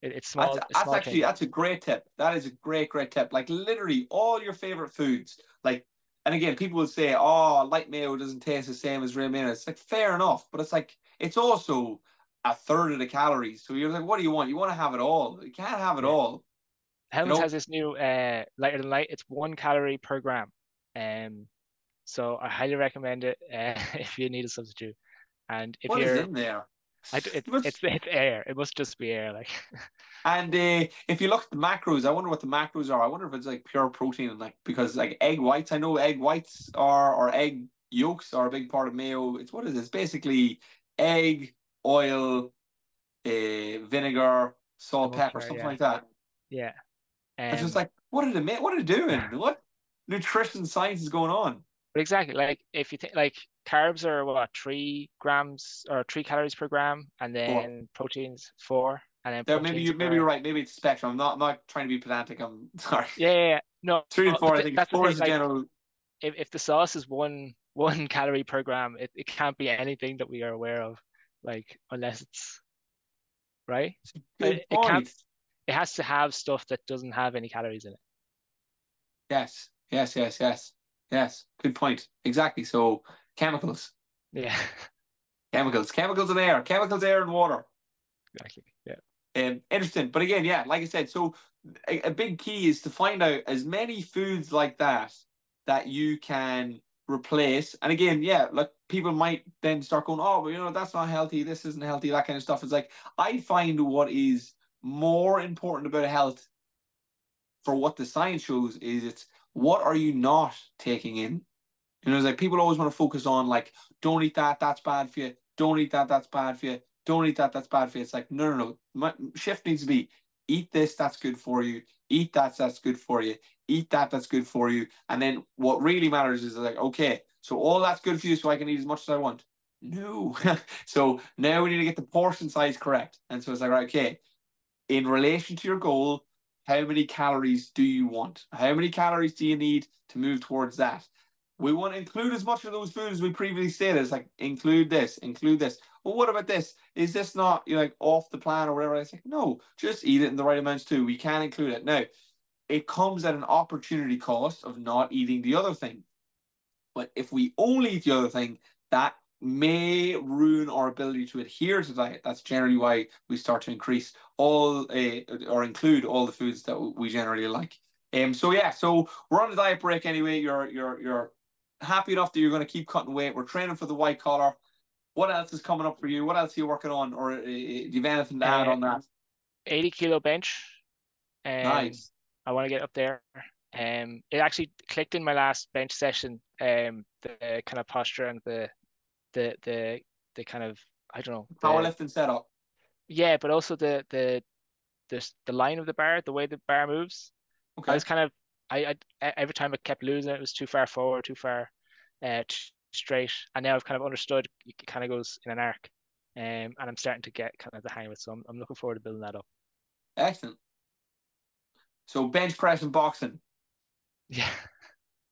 it's That's small actually changes. that's a great tip. That is a great tip. Like literally all your favorite foods. Like, and again, people will say, "Oh, light mayo doesn't taste the same as real mayo." It's like fair enough, but it's like it's also a third of the calories. So you're like, what do you want? You want to have it all. You can't have it Yeah. all. You Helmets know has this new lighter than light. It's 1 calorie per gram. Um, so I highly recommend it if you need a substitute. And if what is you're, in there? it's air. It must just be air, like. And if you look at the macros, I wonder what the macros are. I wonder if it's like pure protein, and like because like egg whites, I know egg whites are or egg yolks are a big part of mayo. It's what is it? It's basically egg, oil, vinegar, salt, pepper, Emulsifier, something yeah, like that. yeah. It's just Um, like, what are they make? What are they doing? What nutrition science is going on? but exactly, like if you think like carbs are what 3 grams or 3 calories per gram, and Or then proteins 4, and then there, proteins maybe you're are right. Maybe it's spectrum. I'm not trying to be pedantic. I'm sorry. yeah. No, 3 and 4. I think that's the four thing. is the Like general. if the sauce is one calorie per gram, it can't be anything that we are aware of, like unless it's right. Good It can't. point. It has to have stuff that doesn't have any calories in it. Yes. Good point. Exactly. So chemicals, Yeah, chemicals and air, chemicals, air, and water. exactly. Yeah. Interesting. But again, yeah, like I said, so a big key is to find out as many foods like that you can replace. And again, yeah, like people might then start going, oh, well, that's not healthy. This isn't healthy. That kind of stuff. It's like I find what is more important about health for what the science shows is it's what are you not taking in? It's like people always want to focus on like, don't eat that, that's bad for you. Don't eat that, that's bad for you. Don't eat that, that's bad for you. It's like, no, no, no. My shift needs to be eat this, that's good for you. Eat that, that's good for you. Eat that, that's good for you. And then what really matters is like, okay, so all that's good for you so I can eat as much as I want. No. So now we need to get the portion size correct. And so it's like, right, okay, in relation to your goal, how many calories do you want? How many calories do you need to move towards that? We want to include as much of those foods as we previously stated. It's like include this, include this. Well, what about this? Is this not like off the plan or whatever? It's like no, just eat it in the right amounts too. We can include it. Now, it comes at an opportunity cost of not eating the other thing. But if we only eat the other thing, that may ruin our ability to adhere to diet. That's generally why we start to increase all or include all the foods that we generally like. So yeah, so we're on a diet break anyway. You're happy enough that you're going to keep cutting weight. We're training for the white collar. What else is coming up for you? What else are you working on, or do you have anything to add Uh, on that? 80 kilo bench. Nice. I want to get up there. It actually clicked in my last bench session. The kind of posture and the the the kind of I don't know Powerlifting setup. yeah, but also the line of the bar, the way the bar moves. I Okay. was kind of every time I kept losing it, it was too far forward, too far straight, and now I've kind of understood it kind of goes in an arc, and I'm starting to get kind of the hang of it. So I'm looking forward to building that up. Excellent. So bench press and boxing. Yeah.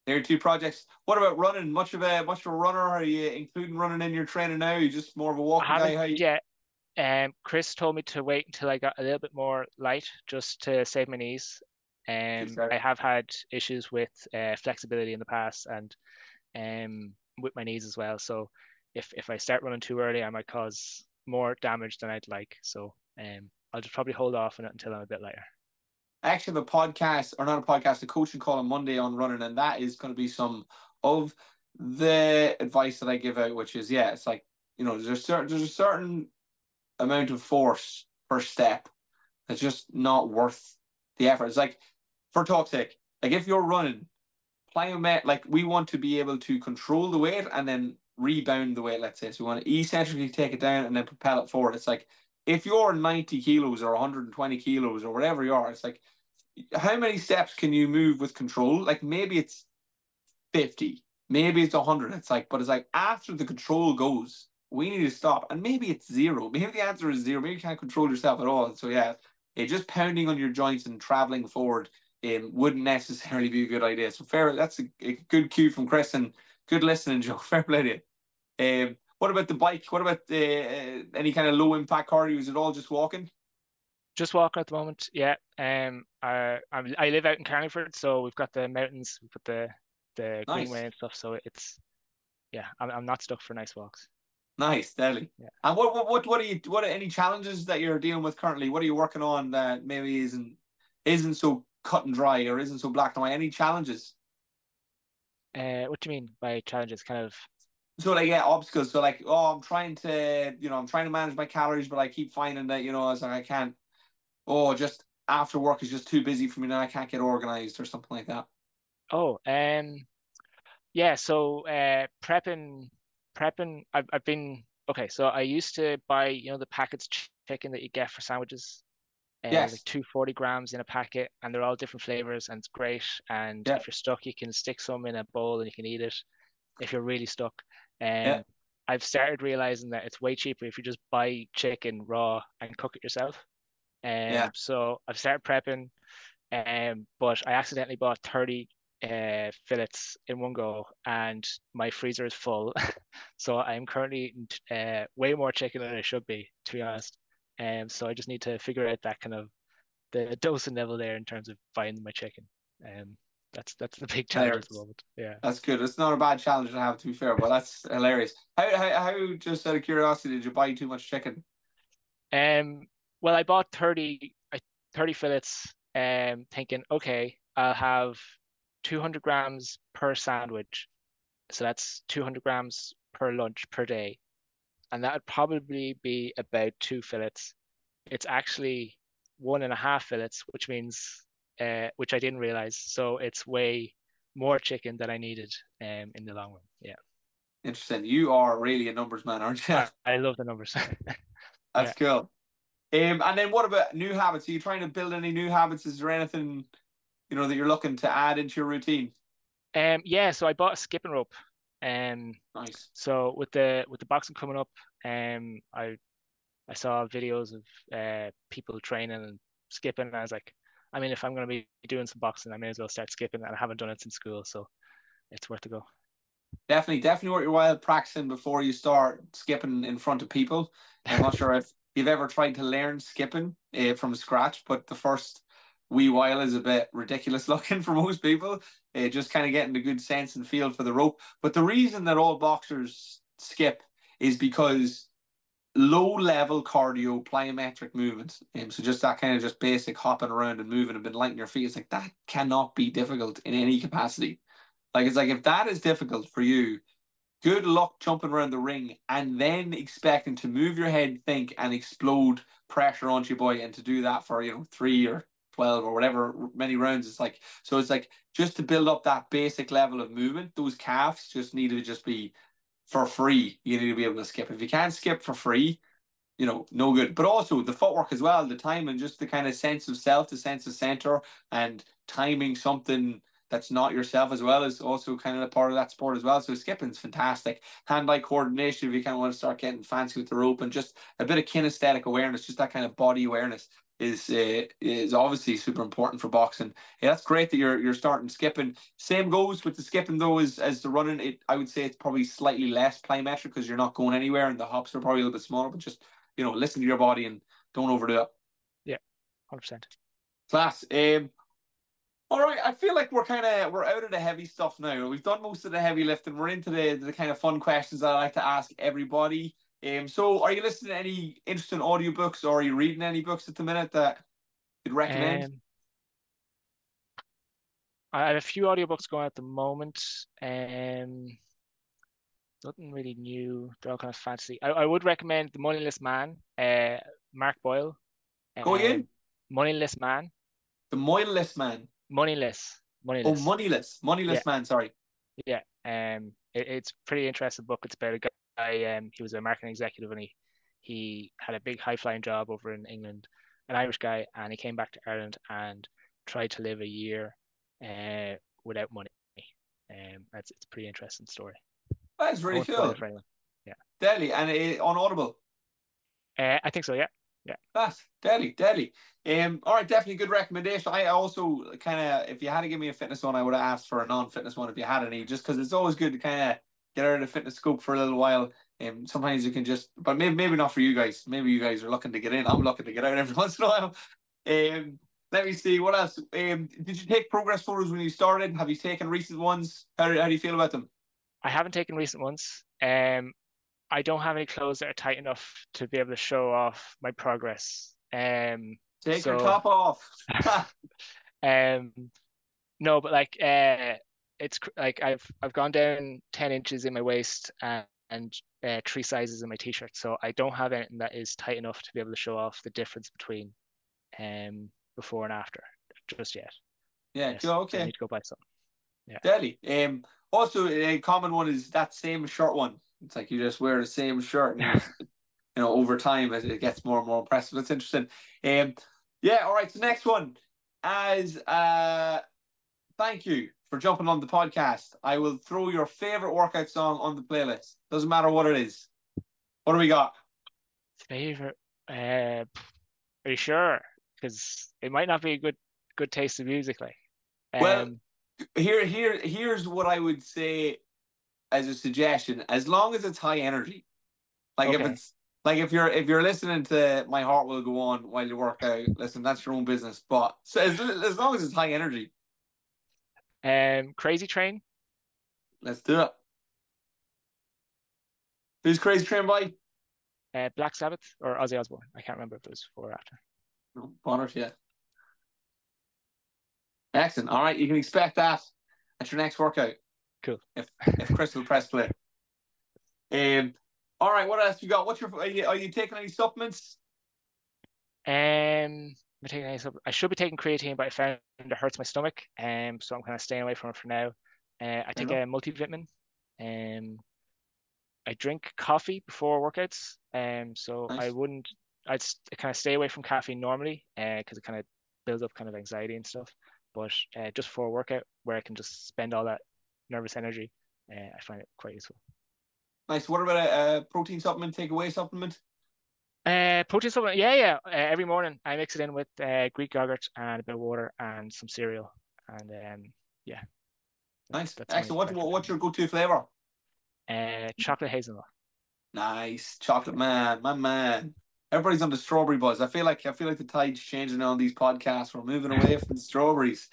There are two projects. What about running? Much of a runner? Are you including running in your training now? Are you just more of a I walking guy? haven't How you? yet. Chris told me to wait until I got a little bit more light just to save my knees. Good start. I have had issues with flexibility in the past and with my knees as well. So if I start running too early, I might cause more damage than I'd like. So I'll just probably hold off on it until I'm a bit lighter. I actually have a podcast, or not a podcast, a coaching call on Monday on running, and that is going to be some of the advice that I give out, which is yeah, it's like there's a certain amount of force per step that's just not worth the effort. It's like for talk's sake, like if you're running plyomet, like we want to be able to control the weight and then rebound the weight, let's say. So we want to eccentrically take it down and then propel it forward. It's like if you're 90 kilos or 120 kilos or whatever you are, it's like how many steps can you move with control? Like maybe it's 50, maybe it's 100. It's like, but it's like after the control goes, we need to stop. And maybe it's zero. Maybe the answer is zero. Maybe you can't control yourself at all. So yeah, just pounding on your joints and traveling forward wouldn't necessarily be a good idea. So fair, that's a good cue from Chris and good listening, Joe. Fair play to you. What about the bike? What about any kind of low impact cardio? Is it all just walking? Just walking at the moment. Yeah. I live out in Carlingford, so we've got the mountains, we've got the greenway Nice. and stuff. So it's yeah, I'm not stuck for nice walks. Nice, deadly. Yeah. And what are any challenges that you're dealing with currently? What are you working on that maybe isn't so cut and dry or isn't so black and white? Any challenges? What do you mean by challenges? Kind of. So like yeah, obstacles. So like, oh, I'm trying to manage my calories, but I keep finding that, I was like I can't. Oh, just after work is just too busy for me now. I can't get organized or something like that. Oh, yeah. So prepping. I've been okay. So I used to buy, the packets chicken that you get for sandwiches. Like Yes. 240 grams in a packet, and they're all different flavors, and it's great. And Yeah. if you're stuck, you can stick some in a bowl and you can eat it. If you're really stuck, Yeah. um, I've started realizing that it's way cheaper if you just buy chicken raw and cook it yourself. Yeah. So I've started prepping, but I accidentally bought 30 fillets in one go, and my freezer is full. So I'm currently eating way more chicken than I should be, to be honest. So I just need to figure out that kind of the dosing level there in terms of buying my chicken. Um, that's the big challenge at the Hilarious. moment. Yeah. That's good. It's not a bad challenge to have, to be fair, but that's hilarious. How just out of curiosity, did you buy too much chicken? Um, Well, I bought 30 fillets, thinking, okay, I'll have 200 grams per sandwich. So that's 200 grams per lunch per day. And that would probably be about 2 fillets. It's actually 1.5 fillets, which means, which I didn't realize. So it's way more chicken than I needed, in the long run. Yeah. Interesting. You are really a numbers man, aren't you? I love the numbers. That's Yeah. cool. And then what about new habits? Are you trying to build any new habits? Is there anything, that you're looking to add into your routine? Yeah, so I bought a skipping rope. Um, Nice. so with the boxing coming up, I saw videos of people training and skipping, and I was like, I mean, if I'm going to be doing some boxing, I may as well start skipping, and I haven't done it since school, so it's worth a go. Definitely worth your while practicing before you start skipping in front of people. I'm not sure if you've ever tried to learn skipping from scratch, but the first wee while is a bit ridiculous looking for most people. Just kind of getting the good sense and feel for the rope. But the reason that all boxers skip is because low level cardio plyometric movements. So just that kind of just basic hopping around and moving and been lighting your feet. It's like that cannot be difficult in any capacity. Like it's like if that is difficult for you, good luck jumping around the ring and then expecting to move your head, think, and explode pressure onto your body, and to do that for 3 or 12 or whatever many rounds. It's like so. It's like just to build up that basic level of movement. Those calves just need to just be for free. You need to be able to skip. If you can't skip for free, no good. But also the footwork as well, the time and just the kind of sense of self, the sense of center, and timing something that's not yourself as well is also kind of a part of that sport as well. So skipping's fantastic. Hand-eye coordination if you kind of want to start getting fancy with the rope, and just a bit of kinesthetic awareness, just that kind of body awareness is obviously super important for boxing. Yeah, that's great that you're starting skipping. Same goes with the skipping though as the running. I would say it's probably slightly less plyometric because you're not going anywhere, and the hops are probably a little bit smaller, but just listen to your body and don't overdo it. Yeah, 100%. Class. All right, I feel like we're out of the heavy stuff now. We've done most of the heavy lifting. We're into the kind of fun questions that I like to ask everybody. So are you listening to any interesting audiobooks, or are you reading any books at the minute that you'd recommend? I have a few audiobooks going at the moment. Nothing really new. They're all kind of fantasy. I would recommend The Moneyless Man, Mark Boyle. Go again. Moneyless Man. The Moneyless Man. Moneyless. Oh, Moneyless. Moneyless. Yeah, Moneyless Man, sorry. yeah. It's a pretty interesting book. It's about a guy. He was a marketing executive, and he had a big high flying job over in England, an Irish guy, and he came back to Ireland and tried to live a year, without money. It's a pretty interesting story. That's I really won't spoil cool. it for anyone. Yeah. Deadly. And on Audible. I think so. Yeah. Yeah. That's deadly, deadly. All right, definitely good recommendation. I also kind of, if you had to give me a fitness one, I would have asked for a non-fitness one if you had any, just because it's always good to kind of get out of the fitness scope for a little while. Sometimes you can just, but maybe not for you guys. Maybe you guys are looking to get in. I'm looking to get out every once in a while. Let me see what else. Did you take progress photos when you started? Have you taken recent ones? How do you feel about them? I haven't taken recent ones. I don't have any clothes that are tight enough to be able to show off my progress. Take your So top off. um, no, but like it's like I've gone down 10 inches in my waist, and 3 sizes in my t-shirt. So I don't have anything that is tight enough to be able to show off the difference between before and after just yet. Yeah, Yes, cool, so I okay. need to go buy some. Yeah. Deadly. Also a common one is that same shirt one. It's like you just wear the same shirt, and over time as it gets more and more impressive. That's interesting. Um, yeah. All right. So next one, as thank you for jumping on the podcast. I will throw your favorite workout song on the playlist. Doesn't matter what it is. What do we got? Favorite? Are you sure? Because it might not be a good taste of music, like. Well, Um, here's what I would say as a suggestion. As long as it's high energy. Like if okay. it's like if you're listening to My Heart Will Go On while you work out, listen, that's your own business. But so as long as it's high energy, Crazy Train. let's do it. Who's Crazy Train by? Black Sabbath or Ozzy Osbourne. I can't remember if it was before or after. No, bother, yeah. Excellent. All right, you can expect that at your next workout. Cool. If Chris will press play. All right, what else you got? Are you taking any supplements? I'm taking any I should be taking creatine, but I found it hurts my stomach. So I'm kind of staying away from it for now. I take a multivitamin. I drink coffee before workouts. So Nice. I'd kind of stay away from caffeine normally, because it kind of builds up kind of anxiety and stuff. But just before a workout, where I can just spend all that nervous energy, I find it quite useful. Nice. What about a protein supplement, takeaway supplement? Protein supplement, yeah. Every morning I mix it in with Greek yogurt and a bit of water and some cereal, and yeah. Nice. That's my Excellent. breakfast. What's your go-to flavor? Chocolate hazelnut. Nice. Chocolate man, my man. Everybody's on the strawberry buzz. I feel like the tide's changing on these podcasts. We're moving away from the strawberries.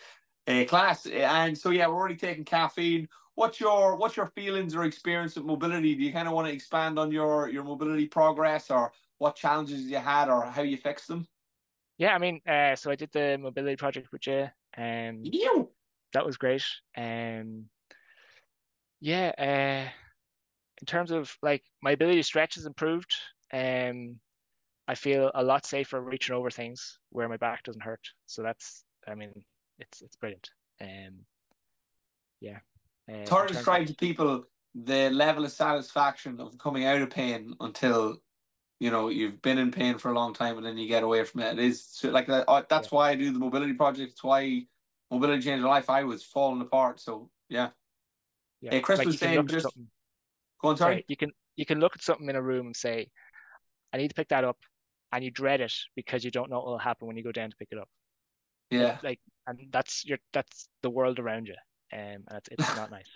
Class. And so yeah, we're already taking caffeine. What's your feelings or experience with mobility? Do you kind of want to expand on your mobility progress, or what challenges you had, or how you fixed them? Yeah, I mean, so I did the mobility project with you. You. That was great. Yeah, in terms of like my ability to stretch has improved. I feel a lot safer reaching over things where my back doesn't hurt. So I mean, it's brilliant. Yeah. It's In hard to terms of describe to people the level of satisfaction of coming out of pain until you've been in pain for a long time and then you get away from it. It is like that. yeah, That's why I do the mobility project. It's why mobility changed my life. I was falling apart. So yeah. yeah. Hey, Chris Like was you can saying look at just something. go on. Sorry. Sorry, you can look at something in a room and say, I need to pick that up, and you dread it because you don't know what will happen when you go down to pick it up. Yeah. And that's the world around you, and it's not nice.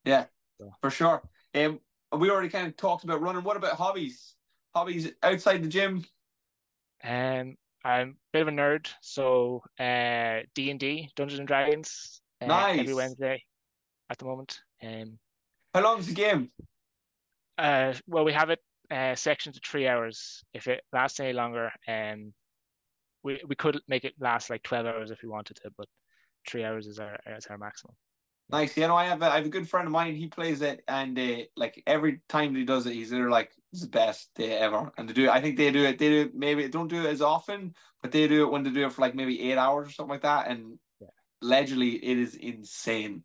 Yeah, So, for sure. We already kind of talked about running. What about hobbies? Hobbies outside the gym? I'm a bit of a nerd, so D&D, Dungeons and Dragons, every Nice. Wednesday at the moment. How long is the game? Well, we have it sectioned to 3 hours. If it lasts any longer, we could make it last like 12 hours if we wanted to, but 3 hours is our maximum. Yeah. Nice. I have a good friend of mine. He plays it, and like every time he does it, he's either like it's the best day ever. And I think they do it. They do maybe don't do it as often, but they do it when they do it for like maybe 8 hours or something like that. And Yeah, allegedly, it is insane.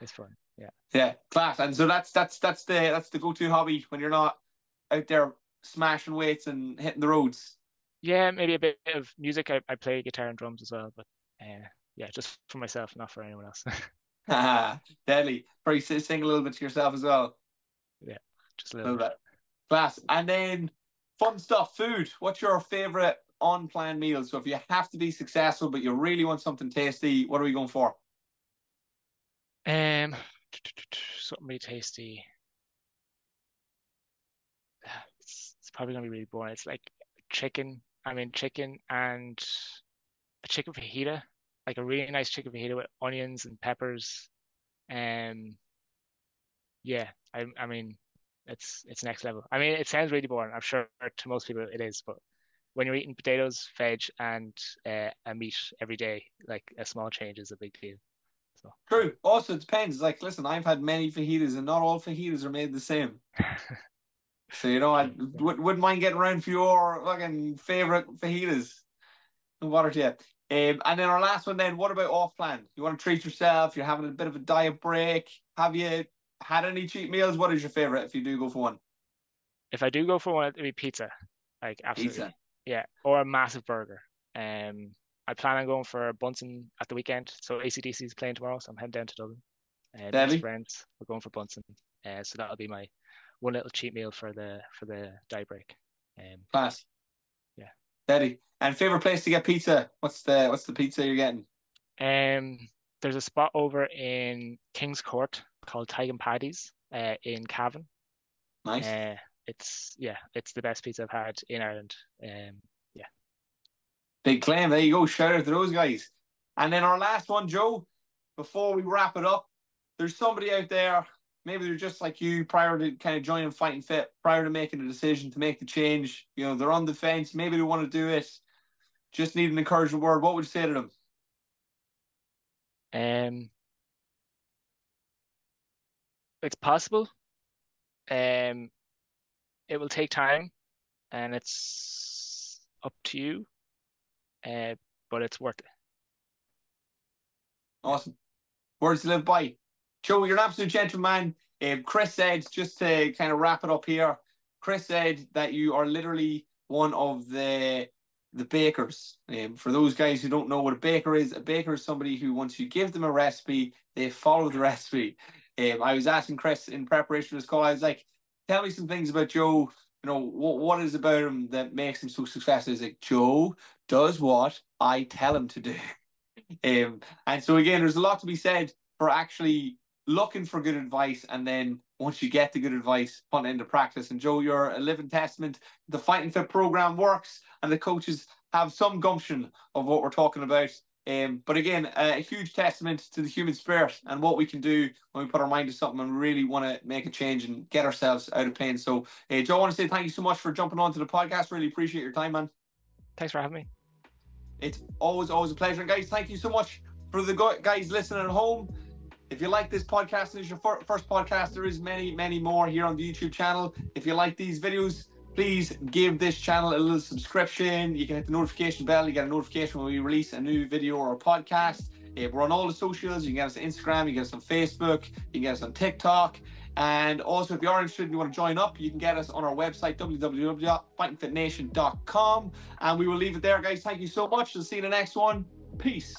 it's fun. Yeah. Yeah, class. And so that's the go-to hobby when you're not out there smashing weights and hitting the roads. Yeah, maybe a bit of music. I play guitar and drums as well, but yeah, just for myself, not for anyone else. Deadly. Probably sing a little bit to yourself as well. Yeah, just a A little little bit. bit. Class. And then fun stuff, food. What's your favorite unplanned meal? So if you have to be successful, but you really want something tasty, what are we going for? Um, Something really tasty. It's probably gonna be really boring. It's like chicken. I mean, chicken and a chicken fajita, like a really nice chicken fajita with onions and peppers. Um, yeah, I mean, it's next level. I mean, it sounds really boring. I'm sure to most people it is, but when you're eating potatoes, veg, and a meat every day, like a small change is a big deal. So True. Also, it depends. Like, listen, I've had many fajitas, and not all fajitas are made the same. yeah. So I wouldn't mind getting around for your fucking favorite fajitas. No bother to you. And then our last one. Then, what about off plan? You want to treat yourself? You're having a bit of a diet break. Have you had any cheat meals? What is your favorite if you do go for one? If I do go for one, it'd be pizza. Like absolutely. Pizza. Yeah. Or a massive burger. I plan on going for Bunsen at the weekend. So AC/DC is playing tomorrow, so I'm heading down to Dublin. Meet Deadly. friends. We're going for Bunsen. So that'll be my one little cheat meal for the diet break. Class. Yeah. Deadly. And favorite place to get pizza? What's the pizza you're getting? There's a spot over in King's Court called Tigan Paddy's in Cavan. Nice. It's the best pizza I've had in Ireland. Yeah. Big claim. There you go. Shout out to those guys. And then our last one, Joe, before we wrap it up, there's somebody out there maybe they're just like you prior to kind of joining Fighting Fit, prior to making a decision to make the change. You know, they're on the fence. Maybe they want to do it. Just need an encouraging word. What would you say to them? It's possible. It will take time, and it's up to you. But it's worth it. Awesome. Words to live by. Joe, you're an absolute gentleman. Chris said, just to kind of wrap it up here, Chris said that you are literally one of the bakers. For those guys who don't know what a baker is somebody who, once you give them a recipe, they follow the recipe. I was asking Chris in preparation for this call, I was like, tell me some things about Joe. You know, what is about him that makes him so successful? He's like, Joe does what I tell him to do. And so again, there's a lot to be said for actually looking for good advice, and then once you get the good advice, putting it into practice. And Joe, you're a living testament. The Fighting Fit program works, and the coaches have some gumption of what we're talking about. But again, a huge testament to the human spirit and what we can do when we put our mind to something and really want to make a change and get ourselves out of pain. So, Joe, I want to say thank you so much for jumping onto the podcast. Really appreciate your time, man. Thanks for having me. It's always a pleasure. And guys, thank you so much for the guys listening at home. If you like this podcast, and it's your first podcast, there is many more here on the YouTube channel. If you like these videos, please give this channel a little subscription. You can hit the notification bell. You get a notification when we release a new video or a podcast. We're on all the socials. You can get us on Instagram, you can get us on Facebook, you can get us on TikTok. And also, if you are interested and you want to join up, you can get us on our website, www.fightingfitnation.com. And we will leave it there, guys. Thank you so much. We'll see you in the next one. Peace.